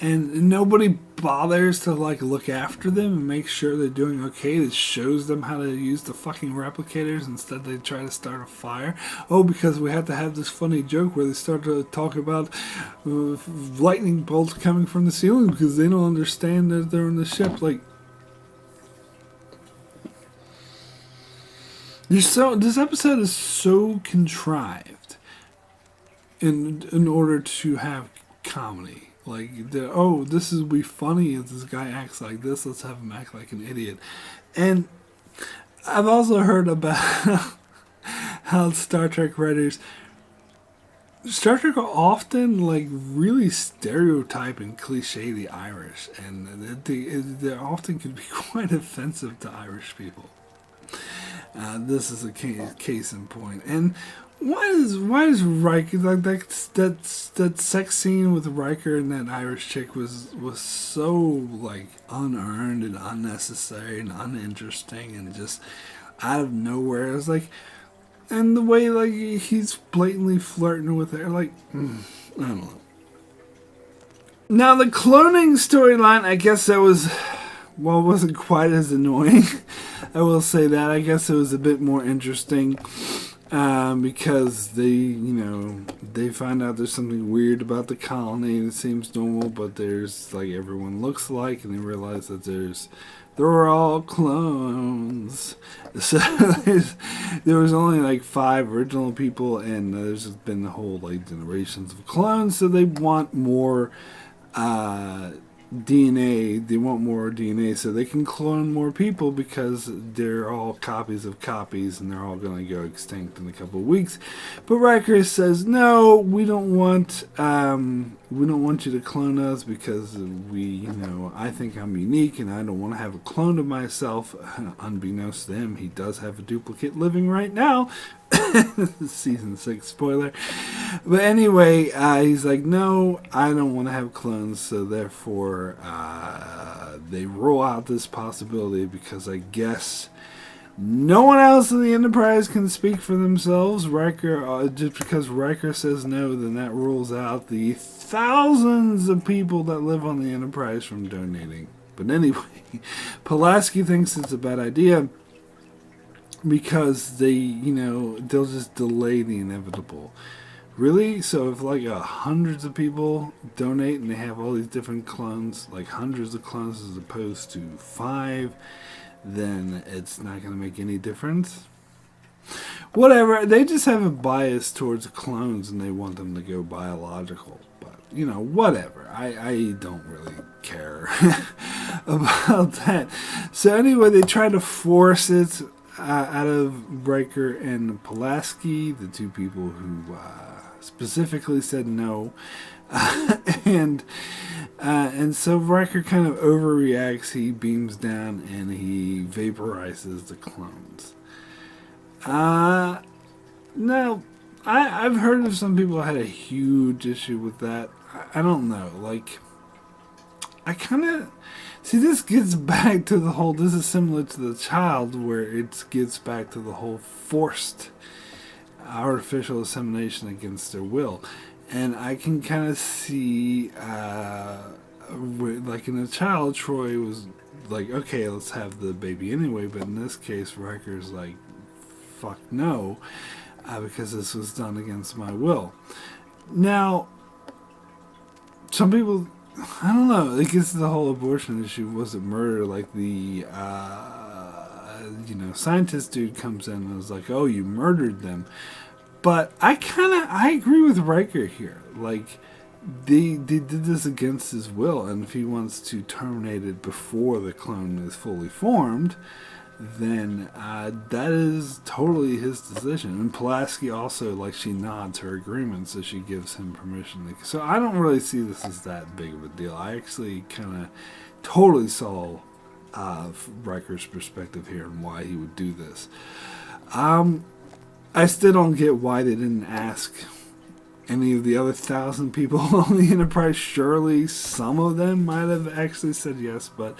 and nobody bothers to look after them and make sure they're doing okay. It shows them how to use the fucking replicators. Instead, they try to start a fire. Oh, because we have to have this funny joke where they start to talk about lightning bolts coming from the ceiling because they don't understand that they're on the ship. This episode is so contrived in order to have comedy. This will be funny if this guy acts like this. Let's have him act like an idiot. And I've also heard about how Star Trek writers are often really stereotype and cliche the Irish, and they often can be quite offensive to Irish people. This is a case in point. And why does Riker that sex scene with Riker and that Irish chick was so unearned and unnecessary and uninteresting and just out of nowhere? It was and the way he's blatantly flirting with her, I don't know. Now the cloning storyline, I guess that wasn't quite as annoying. I will say that. I guess it was a bit more interesting. because they find out there's something weird about the colony and it seems normal, but there's like everyone looks alike, and they realize that they're all clones. So there was only like 5 original people, and there's been the whole like generations of clones. So they want more DNA. They want more DNA so they can clone more people, because they're all copies of copies, and they're all going to go extinct in a couple of weeks. But Riker says, "No, we don't want you to clone us, because I think I'm unique, and I don't want to have a clone of myself." Unbeknownst to him, he does have a duplicate living right now. Season 6 spoiler. But anyway, he's like, "No, I don't want to have clones," so therefore they rule out this possibility, because I guess no one else in the Enterprise can speak for themselves. Riker, just because Riker says no, then that rules out the thousands of people that live on the Enterprise from donating. But anyway, Pulaski thinks it's a bad idea, because they'll just delay the inevitable. Really? So if like hundreds of people donate and they have all these different clones, like hundreds of clones as opposed to 5, then it's not going to make any difference? Whatever. They just have a bias towards clones, and they want them to go biological. But, whatever. I don't really care about that. So anyway, they try to force it out of Riker and Pulaski, the 2 people who specifically said no. And so Riker kind of overreacts. He beams down and he vaporizes the clones. Now, I've heard of some people had a huge issue with that. I don't know. Like, I kind of... See, this gets back to the whole... This is similar to The Child, where it gets back to the whole forced artificial insemination against their will. And I can kind of see... like in The Child, Troy was like, okay, let's have the baby anyway. But in this case, Riker's like, fuck no. Because this was done against my will. Now, some people... I don't know. It gets to the whole abortion issue. Was it murder? Like the, scientist dude comes in and was like, "Oh, you murdered them." But I agree with Riker here. Like, they did this against his will, and if he wants to terminate it before the clone is fully formed, then that is totally his decision. And Pulaski also, like, she nods her agreement, so she gives him permission. So I don't really see this as that big of a deal. I actually kind of totally saw Riker's perspective here and why he would do this. I still don't get why they didn't ask any of the other 1,000 people on the Enterprise. Surely some of them might have actually said yes, but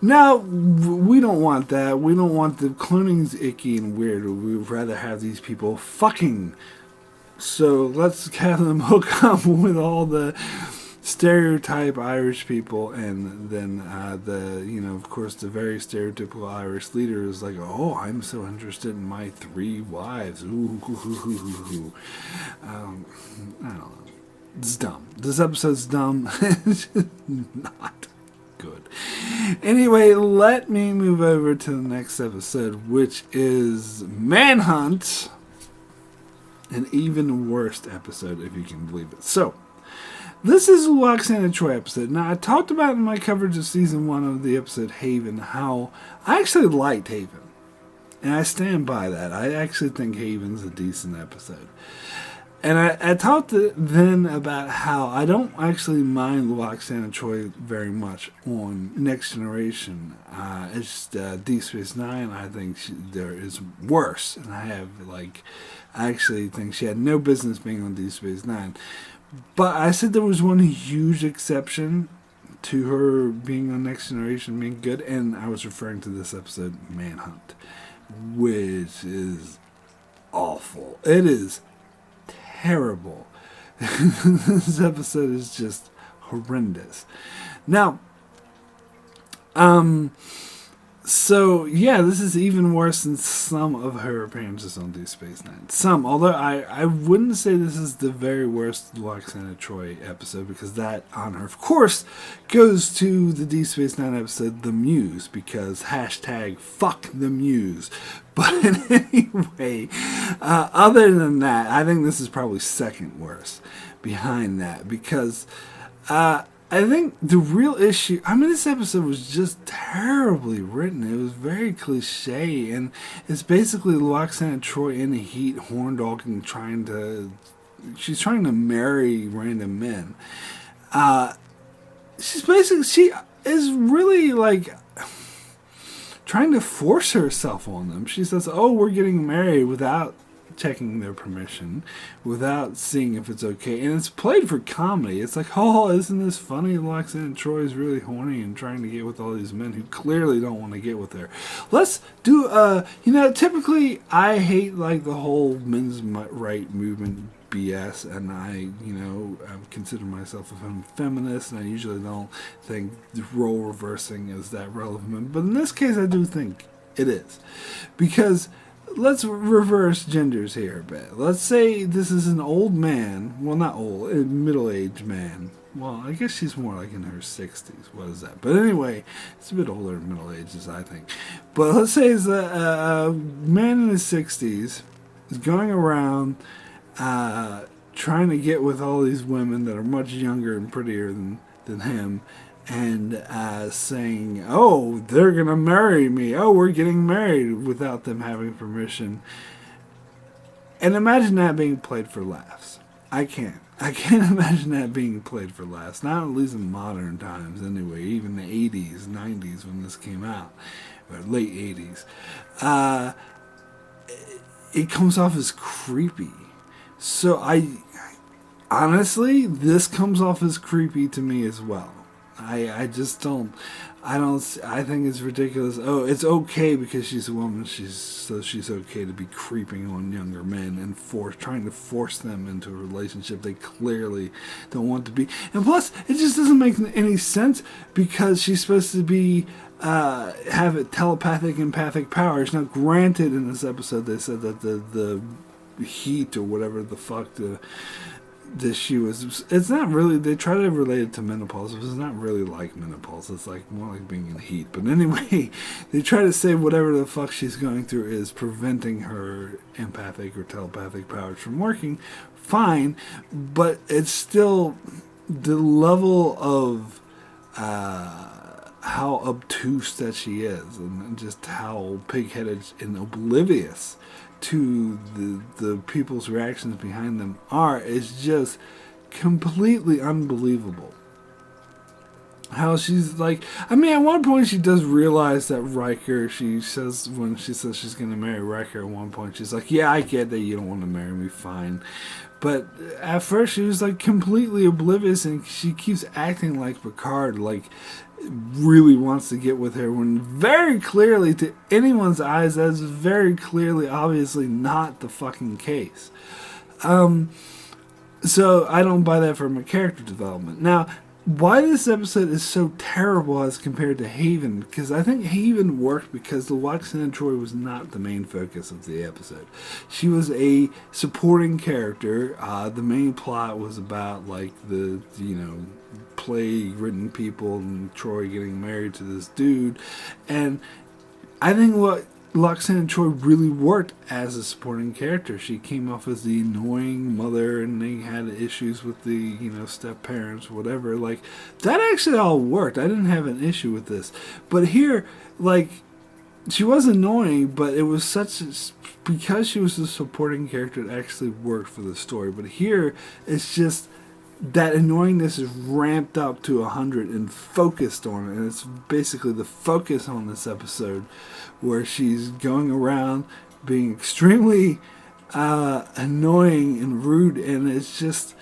no, we don't want that. We don't want the cloning's icky and weird. We'd rather have these people fucking. So let's have them hook up with all the stereotype Irish people, and then of course, the very stereotypical Irish leader is like, "Oh, I'm so interested in my 3 wives." Ooh, I don't know. It's dumb. This episode's dumb. It's just not good. Anyway, let me move over to the next episode, which is Manhunt. An even worse episode, if you can believe it. So, this is a Loxana Troy episode. Now, I talked about in my coverage of Season 1 of the episode Haven how I actually liked Haven. And I stand by that. I actually think Haven's a decent episode. And I talked then about how I don't actually mind Loxana Troy very much on Next Generation. It's Deep Space Nine. I think there is worse. And I actually think she had no business being on Deep Space Nine. But I said there was one huge exception to her being on Next Generation being good, and I was referring to this episode, Manhunt, which is awful. It is terrible. This episode is just horrendous. Now, So, yeah, this is even worse than some of her appearances on Deep Space Nine. Some, although I wouldn't say this is the very worst Loxana Troy episode, because that honor, of course, goes to the Deep Space Nine episode, The Muse, because hashtag fuck the Muse. But anyway, other than that, I think this is probably second worst behind that, because I think the real issue, this episode was just terribly written. It was very cliche, and it's basically Loxana Troy in the heat, horn dogging, she's trying to marry random men. She is really like trying to force herself on them. She says, "Oh, we're getting married," without checking their permission, without seeing if it's okay. And it's played for comedy. It's like, oh, isn't this funny? Loxana Troy's really horny and trying to get with all these men who clearly don't want to get with her. Let's do, typically I hate like the whole men's right movement BS, and I consider myself a feminist, and I usually don't think role reversing is that relevant. But in this case, I do think it is. Because let's reverse genders here a bit. Let's say this is an old man. Well, not old, a middle-aged man. Well, I guess she's more like in her 60s. What is that? But anyway, it's a bit older than middle ages, I think. But let's say it's a man in his 60s is going around trying to get with all these women that are much younger and prettier than him, and saying, oh, they're going to marry me. Oh, we're getting married, without them having permission. And imagine that being played for laughs. I can't imagine that being played for laughs. Not at least in modern times, anyway. Even the 80s, 90s when this came out. Or late 80s. It comes off as creepy. So honestly, this comes off as creepy to me as well. I think it's ridiculous. Oh, it's okay because she's a woman. She's okay to be creeping on younger men and trying to force them into a relationship they clearly don't want to be. And plus, it just doesn't make any sense because she's supposed to be have telepathic, empathic powers. Now, granted, in this episode, they said that the heat or whatever the fuck that she was, it's not really, they try to relate it to menopause, but it's not really like menopause. It's like more like being in heat. But anyway, they try to say whatever the fuck she's going through is preventing her empathic or telepathic powers from working. Fine, but it's still the level of how obtuse that she is, and just how pig-headed and oblivious to the people's reactions behind them is just completely unbelievable. How she's like, at one point she does realize that Riker, when she says she's going to marry Riker, at one point she's like, yeah, I get that you don't want to marry me, fine. But at first she was like completely oblivious, and she keeps acting like Picard, like really wants to get with her, when very clearly to anyone's eyes that's very clearly obviously not the fucking case. So I don't buy that from a character development. Now, why this episode is so terrible as compared to Haven, because I think Haven worked because the Loxana Troy was not the main focus of the episode. She was a supporting character. The main plot was about like the plague-ridden people and Troy getting married to this dude, and I think what Loxana Troy really worked as a supporting character. She came off as the annoying mother, and they had issues with the step parents, whatever. Like that actually all worked. I didn't have an issue with this, but here, like, she was annoying, but it was because she was a supporting character, it actually worked for the story. But here, it's just that annoyingness is ramped up to 100 and focused on it, and it's basically the focus on this episode, where she's going around being extremely annoying and rude, and it's just,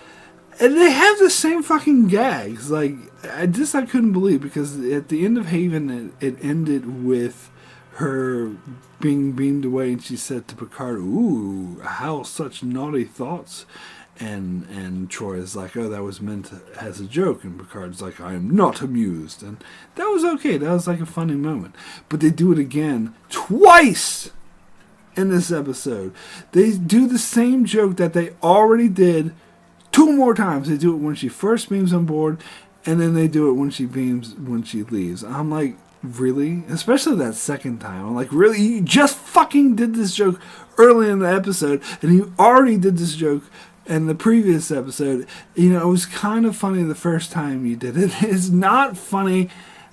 and they have the same fucking gags. Like I couldn't believe, because at the end of Haven, it ended with her being beamed away, and she said to Picard, "Ooh, how such naughty thoughts." And Troy is like, oh, that was meant as a joke. And Picard's like, I am not amused. And that was okay. That was like a funny moment. But they do it again twice in this episode. They do the same joke that they already did 2 more times. They do it when she first beams on board, and then they do it when she leaves. I'm like, really? Especially that second time. I'm like, really? You just fucking did this joke early in the episode, and you already did this joke in the previous episode. You know, it was kind of funny the first time you did it. It's not funny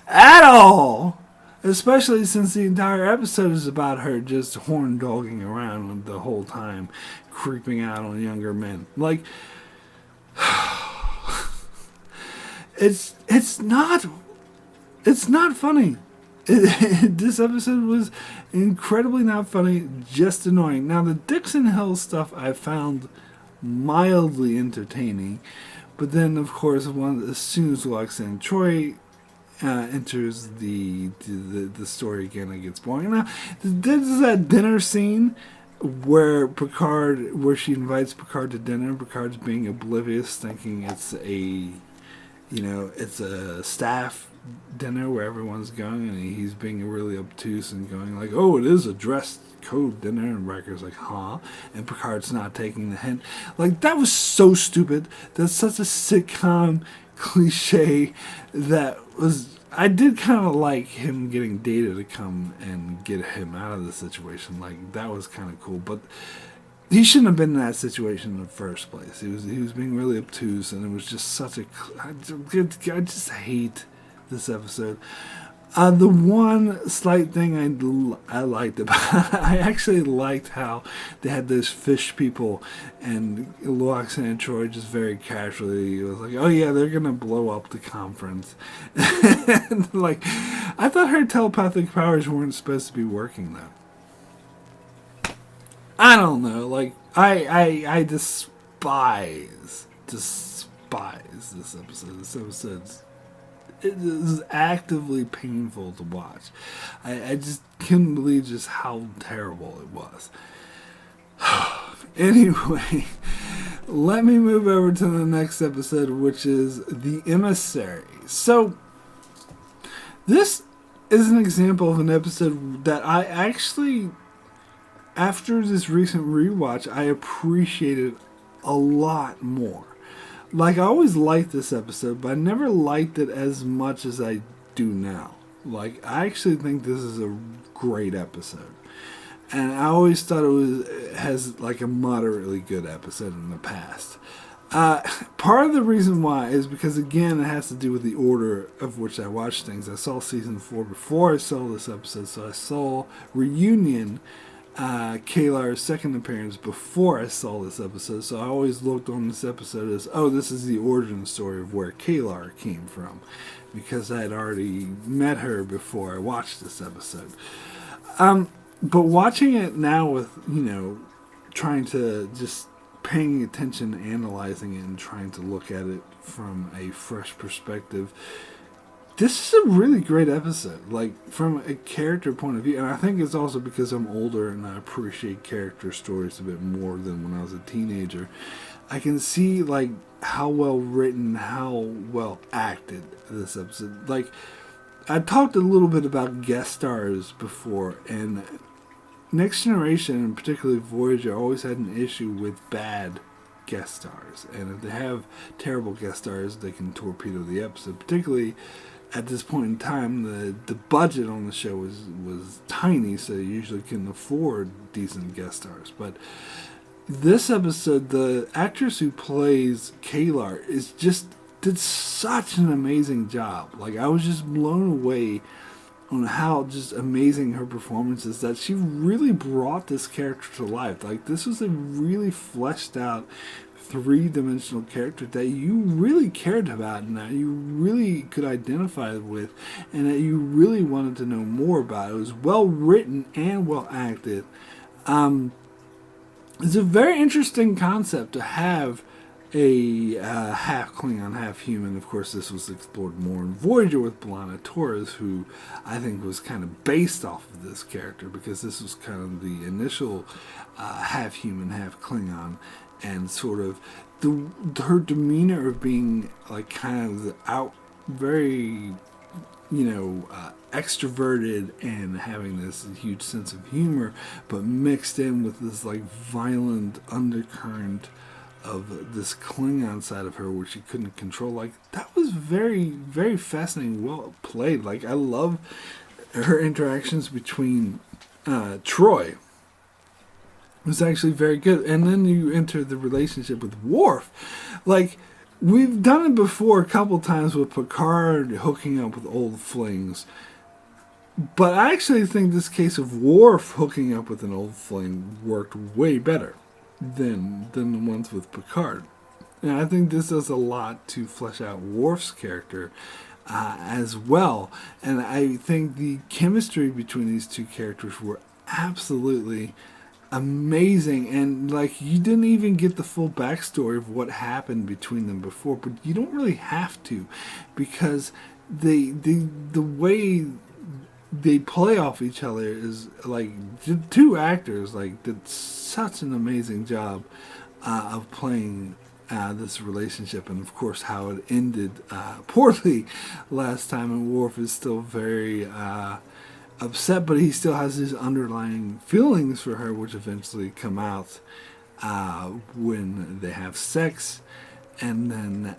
at all. Especially since the entire episode is about her just horn dogging around the whole time, creeping out on younger men. Like, it's not funny. This episode was incredibly not funny, just annoying. Now, the Dixon Hill stuff I found mildly entertaining, but then, of course, as soon as Roxanne Troy enters the story again, it gets boring. Now, there's that dinner scene where she invites Picard to dinner. Picard's being oblivious, thinking it's a staff dinner where everyone's going, and he's being really obtuse and going like, oh, it is a dress code dinner, and Riker's like, huh? And Picard's not taking the hint. Like, that was so stupid. That's such a sitcom cliche that I did kind of like him getting Data to come and get him out of the situation. Like, that was kind of cool, but he shouldn't have been in that situation in the first place. He was being really obtuse, and it was just such a... I just hate this episode. The one slight thing I liked about I actually liked how they had those fish people, and Loxan and Troy just very casually was like, oh yeah, they're going to blow up the conference. And, like, I thought her telepathic powers weren't supposed to be working, though. I don't know. Like, I despise this episode. This episode's... It is actively painful to watch. I just couldn't believe just how terrible it was. Anyway, let me move over to the next episode, which is The Emissary. So, this is an example of an episode that I actually, after this recent rewatch, I appreciated a lot more. Like, I always liked this episode, but I never liked it as much as I do now. Like, I actually think this is a great episode. And I always thought it has, like, a moderately good episode in the past. Part of the reason why is because, again, it has to do with the order of which I watch things. I saw season 4 before I saw this episode, so I saw Reunion, Kalar's second appearance, before I saw this episode, so I always looked on this episode as, oh, this is the origin story of where Kalar came from, because I had already met her before I watched this episode. But watching it now with, trying to just paying attention, analyzing it, and trying to look at it from a fresh perspective, this is a really great episode, like, from a character point of view. And I think it's also because I'm older and I appreciate character stories a bit more than when I was a teenager. I can see, like, how well written, how well acted this episode. Like, I talked a little bit about guest stars before, and Next Generation, and particularly Voyager, always had an issue with bad guest stars. And if they have terrible guest stars, they can torpedo the episode, particularly... At this point in time, the budget on the show was tiny, so you usually couldn't afford decent guest stars. But this episode, the actress who plays Kalar did such an amazing job. Like, I was just blown away on how just amazing her performance is, that she really brought this character to life. Like, this was a really fleshed out, three-dimensional character that you really cared about and that you really could identify with and that you really wanted to know more about. It was well written and well acted. It's a very interesting concept to have a half Klingon, half human. Of course, this was explored more in Voyager with B'Elanna Torres, who I think was kind of based off of this character, because this was kind of the initial half human, half Klingon. And sort of her demeanor of being like kind of out, very, extroverted and having this huge sense of humor, but mixed in with this like violent undercurrent of this Klingon side of her, which she couldn't control. Like, that was very, very fascinating, well played. Like, I love her interactions between Troy. It was actually very good. And then you enter the relationship with Worf. Like, we've done it before a couple times with Picard hooking up with old flings. But I actually think this case of Worf hooking up with an old fling worked way better than the ones with Picard. And I think this does a lot to flesh out Worf's character as well. And I think the chemistry between these two characters were absolutely amazing. And like, you didn't even get the full backstory of what happened between them before, but you don't really have to, because the way they play off each other is like, the two actors like did such an amazing job of playing this relationship. And of course how it ended poorly last time, and Worf is still very upset, but he still has these underlying feelings for her, which eventually come out when they have sex. And then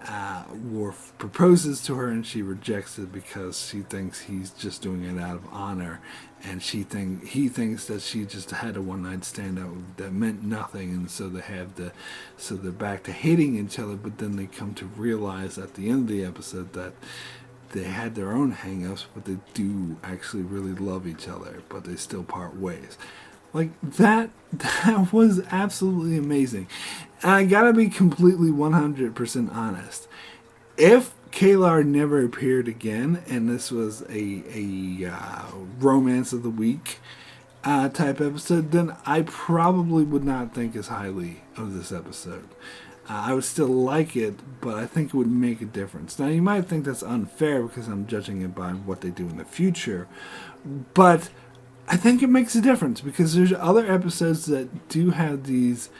Worf proposes to her, and she rejects it because she thinks he's just doing it out of honor, and he thinks that she just had a one-night stand that meant nothing, and so they're back to hating each other. But then they come to realize at the end of the episode that they had their own hang-ups, but they do actually really love each other, but they still part ways. Like, that was absolutely amazing. And I gotta be completely 100% honest. If Kalar never appeared again, and this was a romance of the week type episode, then I probably would not think as highly of this episode. I would still like it, but I think it would make a difference. Now, you might think that's unfair because I'm judging it by what they do in the future, but I think it makes a difference, because there's other episodes that do have these,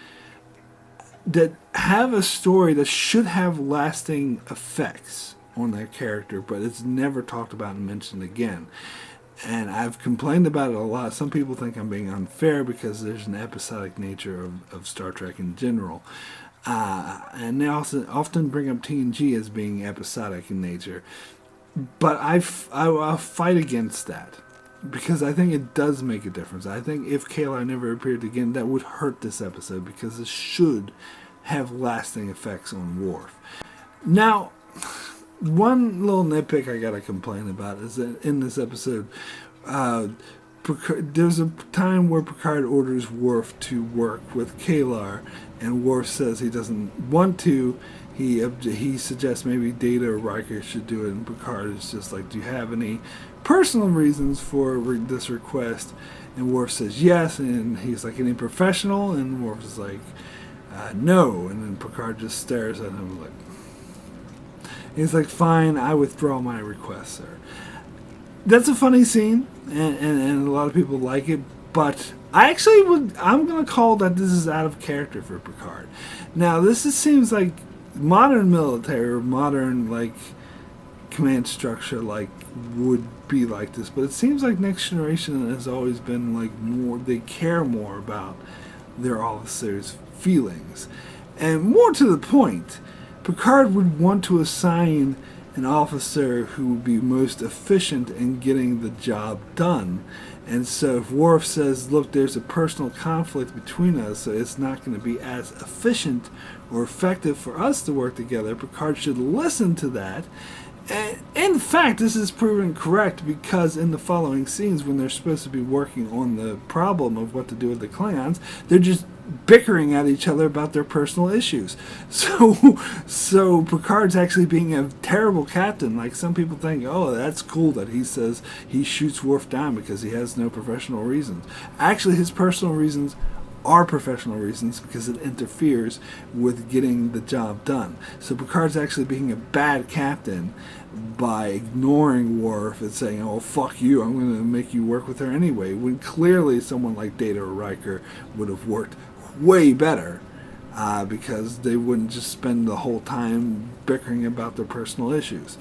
that have a story that should have lasting effects on their character, but it's never talked about and mentioned again. And I've complained about it a lot. Some people think I'm being unfair because there's an episodic nature of Star Trek in general. And they also often bring up TNG as being episodic in nature. But I'll fight against that, because I think it does make a difference. I think if Kalar never appeared again, that would hurt this episode, because it should have lasting effects on Worf. Now, one little nitpick I gotta complain about is that in this episode, there's a time where Picard orders Worf to work with Kalar, and Worf says he doesn't want to. He suggests maybe Data or Riker should do it, and Picard is just like, do you have any personal reasons for this request? And Worf says yes, and he's like, any professional? And Worf is like, no. And then Picard just stares at him like, he's like, fine, I withdraw my request, sir. That's a funny scene, and a lot of people like it, but I'm going to call that this is out of character for Picard. Now, seems like modern military or modern, like, command structure, like, would be like this, but it seems like Next Generation has always been, like, more, they care more about their officers' feelings. And more to the point, Picard would want to assign an officer who would be most efficient in getting the job done. And so if Worf says, look, there's a personal conflict between us, so it's not going to be as efficient or effective for us to work together, Picard should listen to that. And in fact, this is proven correct, because in the following scenes, when they're supposed to be working on the problem of what to do with the Klingons, they're just bickering at each other about their personal issues. So Picard's actually being a terrible captain. Like, some people think, oh, that's cool that he says he shoots Worf down because he has no professional reasons. Actually, his personal reasons are professional reasons, because it interferes with getting the job done. So Picard's actually being a bad captain by ignoring Worf and saying, oh, fuck you, I'm going to make you work with her anyway, when clearly someone like Data or Riker would have worked way better because they wouldn't just spend the whole time bickering about their personal issues.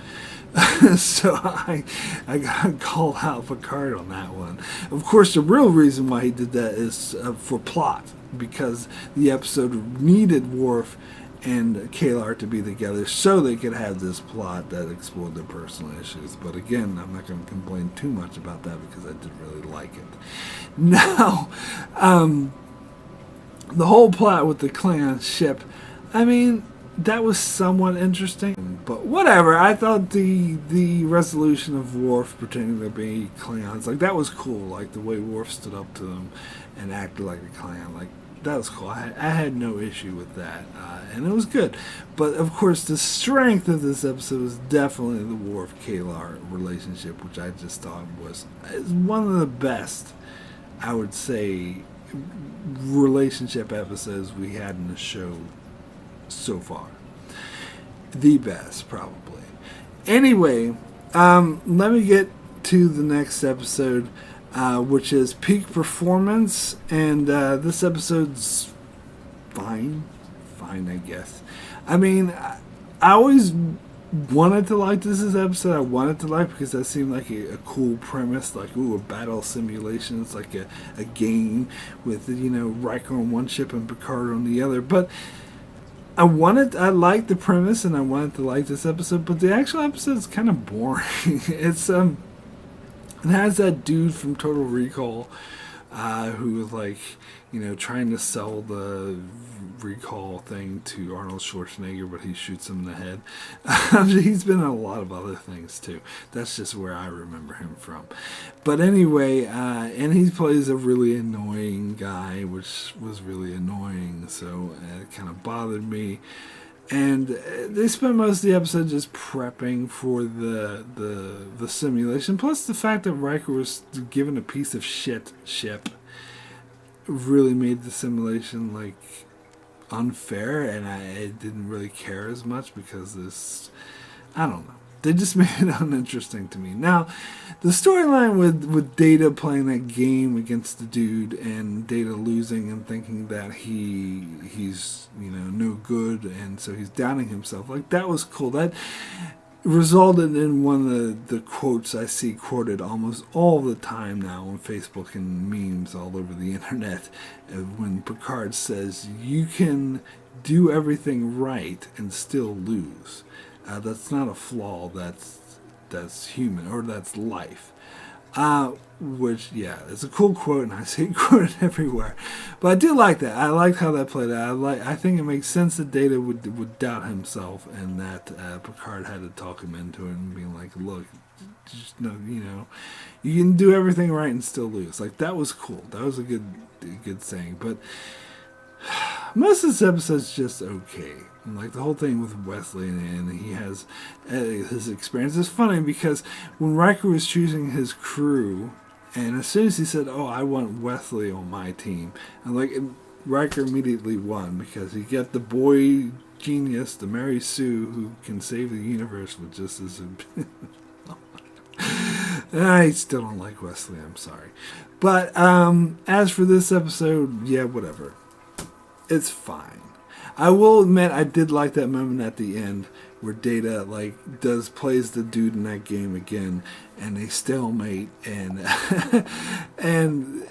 So I got called out Picard on that one. Of course, the real reason why he did that is for plot, because the episode needed Worf and Kalar to be together so they could have this plot that explored their personal issues. But again, I'm not going to complain too much about that because I did really like it. Now, the whole plot with the Klingon ship, I mean, that was somewhat interesting, but whatever. I thought the resolution of Worf pretending to be Klingons, like, that was cool. Like, the way Worf stood up to them and acted like a Klingon, like, that was cool. I had no issue with that, and it was good. But, of course, the strength of this episode was definitely the Worf-Kalar relationship, which I just thought was one of the best, I would say, relationship episodes we had in the show so far. The best, probably. Anyway, let me get to the next episode, which is Peak Performance, and this episode's fine, I guess. I mean, I always wanted to like this episode. I wanted to like because that seemed like a cool premise, like, ooh, a battle simulation. It's like a game with, Riker on one ship and Picard on the other. But I liked the premise and I wanted to like this episode, but the actual episode is kind of boring. It has that dude from Total Recall who was like, trying to sell the recall thing to Arnold Schwarzenegger, but he shoots him in the head. He's been in a lot of other things too. That's just where I remember him from. But anyway, and he plays a really annoying guy, which was really annoying, so it kind of bothered me. And they spent most of the episode just prepping for the simulation. Plus the fact that Riker was given a piece of shit ship really made the simulation like unfair, and I didn't really care as much because I don't know. They just made it uninteresting to me. Now, the storyline with Data playing that game against the dude and Data losing and thinking that he's no good, and so he's doubting himself, like, that was cool. That resulted in one of the quotes I see quoted almost all the time now on Facebook and memes all over the internet, when Picard says, "You can do everything right and still lose. That's not a flaw, that's human, or that's life." Which, yeah, it's a cool quote, and I see it quoted everywhere. But I do like that. I like how that played out. I think it makes sense that Data would doubt himself, and that Picard had to talk him into it and being like, "Look, just you can do everything right and still lose." Like, that was cool. That was a good saying. But most of this episode's just okay. Like, the whole thing with Wesley, and he has his experience. It's funny because when Riker was choosing his crew, and as soon as he said, "Oh, I want Wesley on my team," and like, Riker immediately won because he got the boy genius, the Mary Sue, who can save the universe with just his. I still don't like Wesley. I'm sorry, but as for this episode, yeah, whatever. It's fine. I will admit I did like that moment at the end where Data plays the dude in that game again, and they stalemate, and and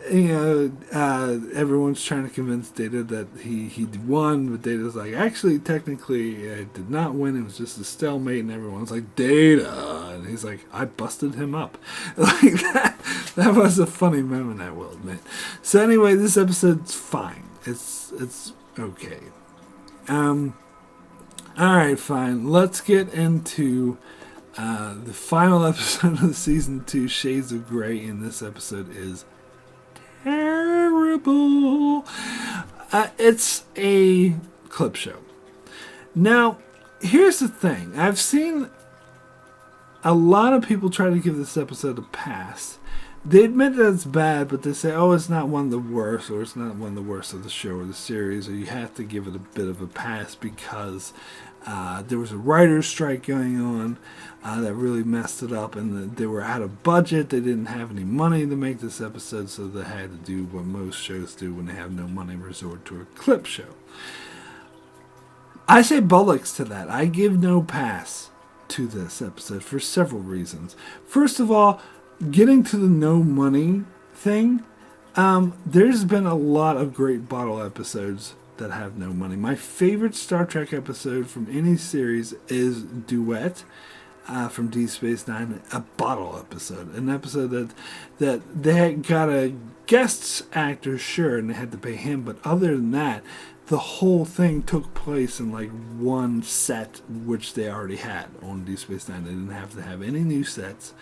everyone's trying to convince Data that he won, but Data's like, actually, technically, I did not win. It was just a stalemate, and everyone's like, "Data," and he's like, "I busted him up." Like that. That was a funny moment, I will admit. So anyway, this episode's fine. It's okay. Alright, fine. Let's get into the final episode of Season 2, Shades of Grey, and this episode is terrible. It's a clip show. Now, here's the thing. I've seen a lot of people try to give this episode a pass. They admit that it's bad, but they say, "Oh, it's not one of the worst," or "It's not one of the worst of the show or the series," or "You have to give it a bit of a pass because there was a writer's strike going on that really messed it up, and they were out of budget. They didn't have any money to make this episode, so they had to do what most shows do when they have no money, resort to a clip show." I say bullocks to that. I give no pass to this episode for several reasons. First of all, getting to the no money thing, there's been a lot of great bottle episodes that have no money. My favorite Star Trek episode from any series is Duet from Deep Space Nine, a bottle episode. An episode that they had got a guest actor, sure, and they had to pay him, but other than that, the whole thing took place in like one set, which they already had on Deep Space Nine. They didn't have to have any new sets.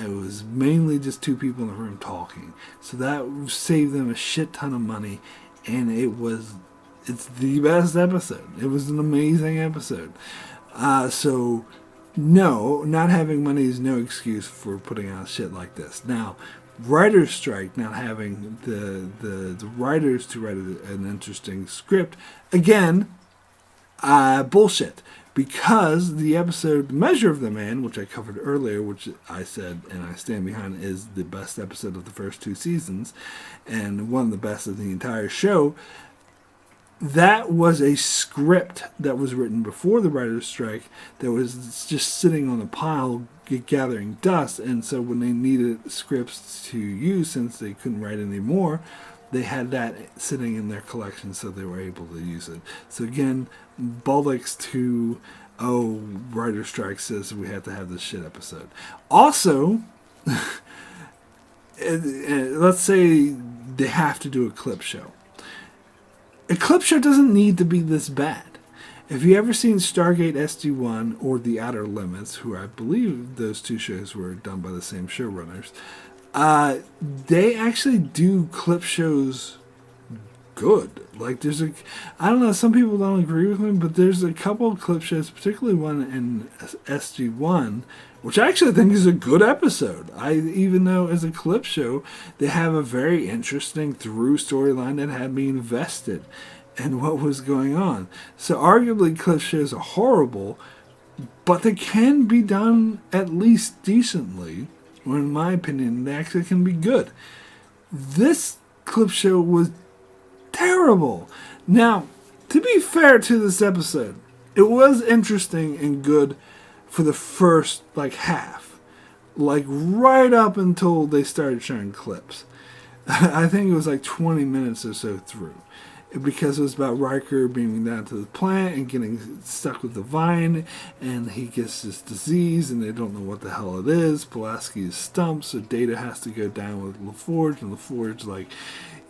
It was mainly just two people in the room talking. So that saved them a shit ton of money, and it's the best episode. It was an amazing episode. So no, not having money is no excuse for putting out shit like this. Now, writer's strike, not having the writers to write an interesting script, again, bullshit. Because the episode Measure of the Man, which I covered earlier, which I said and I stand behind, is the best episode of the first 2 seasons and one of the best of the entire show, that was a script that was written before the writer's strike that was just sitting on a pile gathering dust. And so when they needed scripts to use, since they couldn't write anymore, they had that sitting in their collection, so they were able to use it. So again, bullocks to, writer's strike says we had to have this shit episode. Also, let's say they have to do a clip show. A clip show doesn't need to be this bad. If you ever seen Stargate SG-1 or The Outer Limits, who I believe those 2 shows were done by the same showrunners, they actually do clip shows good. Like I don't know, some people don't agree with me, but there's a couple of clip shows, particularly one in SG-1, which I actually think is a good episode. Even though as a clip show, they have a very interesting through storyline that had me invested in what was going on. So arguably clip shows are horrible, but they can be done at least decently, or in my opinion, they actually can be good. This clip show was terrible. Now, to be fair to this episode, it was interesting and good for the first half, right up until they started showing clips. I think it was 20 minutes or so through, because it was about Riker being down to the planet and getting stuck with the vine, and he gets this disease and they don't know what the hell it is. Pulaski is stumped, so Data has to go down with LaForge, and LaForge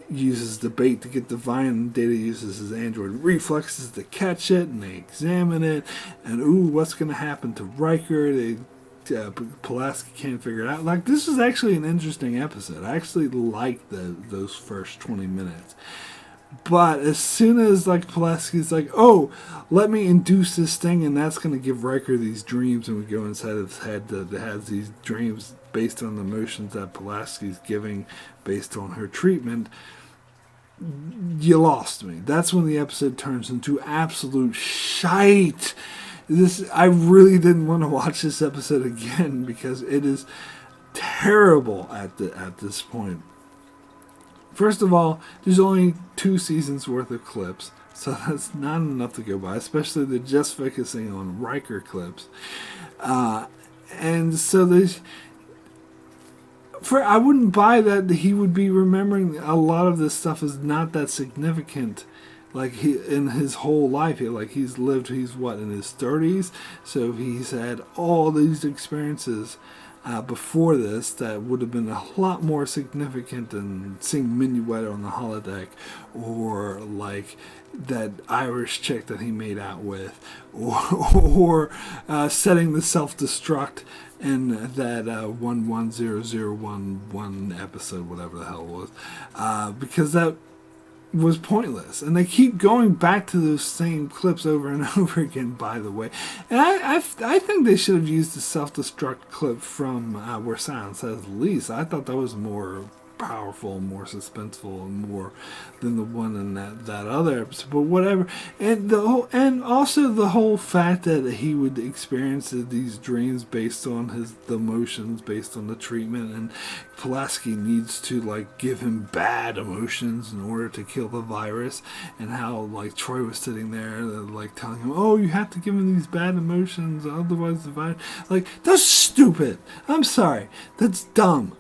uses the bait to get the vine, and Data uses his android reflexes to catch it, and they examine it, and what's going to happen to Riker? Pulaski can't figure it out. This is actually an interesting episode. I actually liked those first 20 minutes. But as soon as Pulaski's let me induce this thing, and that's going to give Riker these dreams, and we go inside of his head that has these dreams based on the emotions that Pulaski's giving based on her treatment, you lost me. That's when the episode turns into absolute shite. I really didn't want to watch this episode again because it is terrible at this point. First of all, there's only 2 seasons worth of clips, so that's not enough to go by, especially they're just focusing on Riker clips. And so I wouldn't buy that he would be remembering a lot of this stuff is not that significant. In his whole life, he's in his 30s, so he's had all these experiences before this that would have been a lot more significant than seeing Minuet on the holodeck, or that Irish chick that he made out with, or setting the self-destruct in that 110011 episode, whatever the hell it was, because that was pointless, and they keep going back to those same clips over and over again, by the way. And I think they should have used the self-destruct clip from Where Silence Has the Least. I thought that was more powerful, more suspenseful, and more than the one in that other episode. But whatever, and also the whole fact that he would experience these dreams based on the emotions, based on the treatment, and Pulaski needs to like give him bad emotions in order to kill the virus, and how like Troy was sitting there like telling him, "Oh, you have to give him these bad emotions, otherwise the virus." Like, that's stupid. I'm sorry, that's dumb.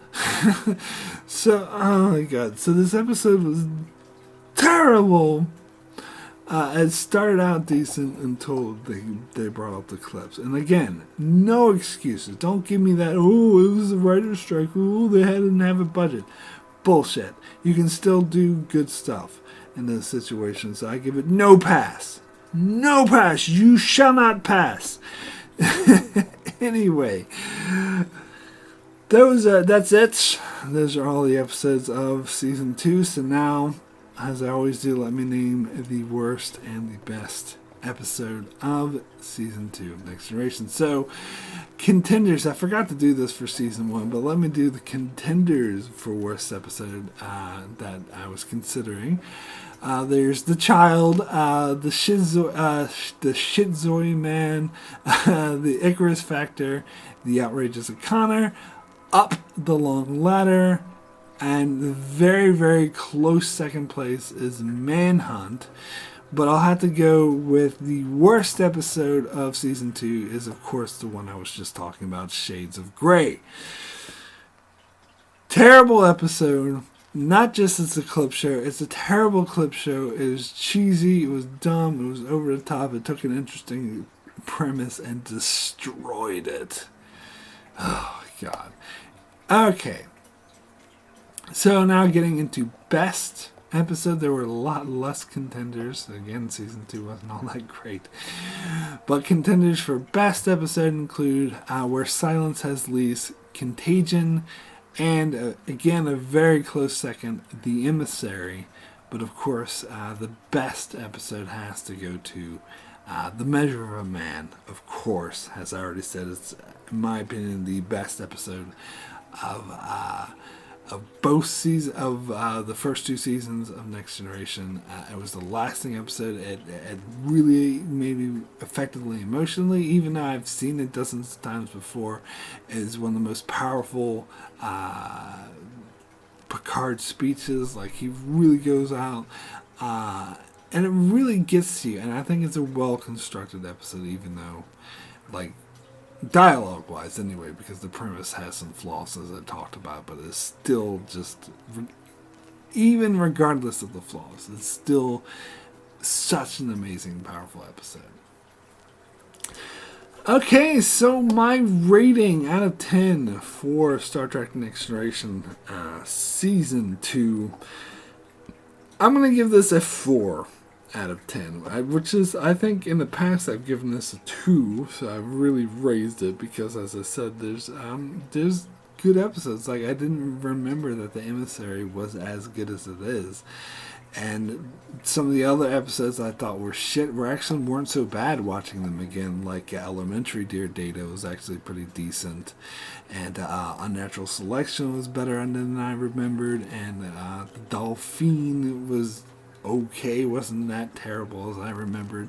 So, oh my god. So this episode was terrible. It started out decent until they brought up the clips. And again, no excuses. Don't give me that, oh, it was a writer's strike. Oh, they didn't have a budget. Bullshit. You can still do good stuff in those situations. So I give it no pass. No pass. You shall not pass. Anyway. That's it. Those are all the episodes of season 2. So now, as I always do, let me name the worst and the best episode of season 2 of Next Generation. So, contenders. I forgot to do this for season 1, but let me do the contenders for worst episode that I was considering. There's the child, the Shizoi man, the Icarus Factor, the outrageous O'Connor, Up the Long Ladder, and the very, very close second place is Manhunt. But I'll have to go with the worst episode of season 2 is, of course, the one I was just talking about, Shades of Grey. Terrible episode. Not just it's a clip show, it's a terrible clip show. It was cheesy, it was dumb, it was over the top. It took an interesting premise and destroyed it. Oh, God. Okay. So now getting into best episode, there were a lot less contenders. Again, season 2 wasn't all that great. But contenders for best episode include Where Silence Has Lease, Contagion, and again, a very close second, The Emissary. But of course, the best episode has to go to The Measure of a Man. Of course, as I already said, it's, in my opinion, the best episode of both seasons, of the first 2 seasons of Next Generation. It was the lasting episode. It really made me effectively emotionally, even though I've seen it dozens of times before. It is one of the most powerful Picard speeches. Like, he really goes out, and it really gets to you. And I think it's a well constructed episode, even though, like, dialogue wise anyway, because the premise has some flaws, as I talked about, but it's still just, even regardless of the flaws, it's still such an amazing, powerful episode. Okay, so my rating out of 10 for Star Trek Next Generation season 2, I'm going to give this a 4 out of 10, which is, I think in the past I've given this a 2, so I've really raised it because, as I said, there's good episodes. Like, I didn't remember that The Emissary was as good as it is, and some of the other episodes I thought were shit weren't so bad watching them again. Like Elementary Dear Data was actually pretty decent, and Unnatural Selection was better than I remembered, and the Dolphin was okay, wasn't that terrible as I remembered.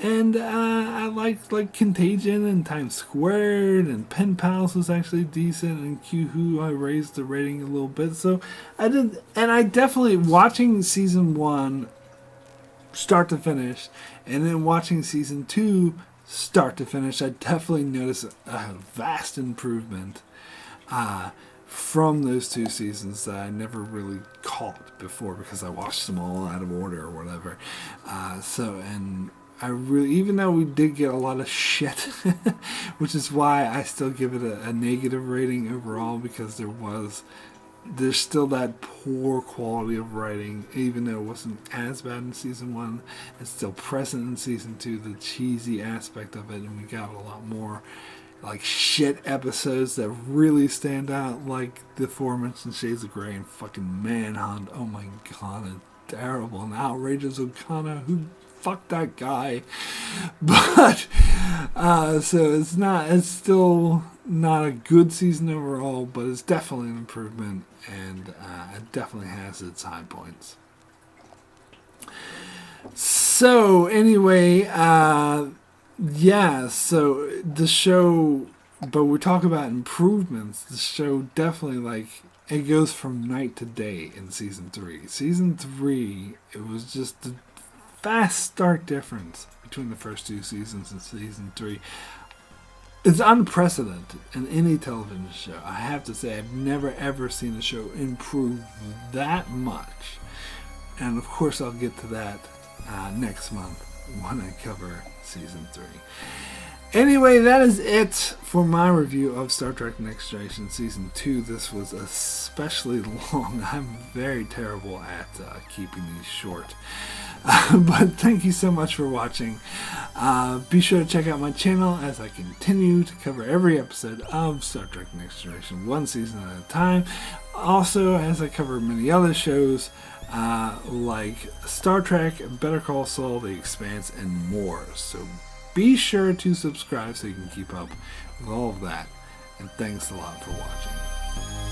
And I liked like Contagion and Times Squared, and Penpals was actually decent, and Q-Who I raised the rating a little bit. So I did, and I definitely, watching season 1 start to finish, and then watching season 2 start to finish, I definitely noticed a vast improvement from those 2 seasons that I never really caught before because I watched them all out of order or whatever. And I really, even though we did get a lot of shit, which is why I still give it a negative rating overall, because there's still that poor quality of writing, even though it wasn't as bad in season 1. It's still present in season 2, the cheesy aspect of it, and we got a lot more like shit episodes that really stand out, like the aforementioned Shades of Grey and fucking Manhunt. Oh my god, it's terrible. And outrageous O'Connor, who fuck that guy. But so it's still not a good season overall, but it's definitely an improvement, and it definitely has its high points. So anyway, so the show, but we're talking about improvements. The show definitely, like, it goes from night to day in season 3. Season 3, it was just a vast, stark difference between the first 2 seasons and season 3. It's unprecedented in any television show. I have to say, I've never ever seen a show improve that much. And of course, I'll get to that next month when I cover season 3. Anyway, that is it for my review of Star Trek Next Generation Season 2. This was especially long. I'm very terrible at keeping these short. But thank you so much for watching. Be sure to check out my channel as I continue to cover every episode of Star Trek Next Generation, one season at a time. Also, as I cover many other shows like Star Trek, Better Call Saul, The Expanse, and more. So be sure to subscribe so you can keep up with all of that. And thanks a lot for watching.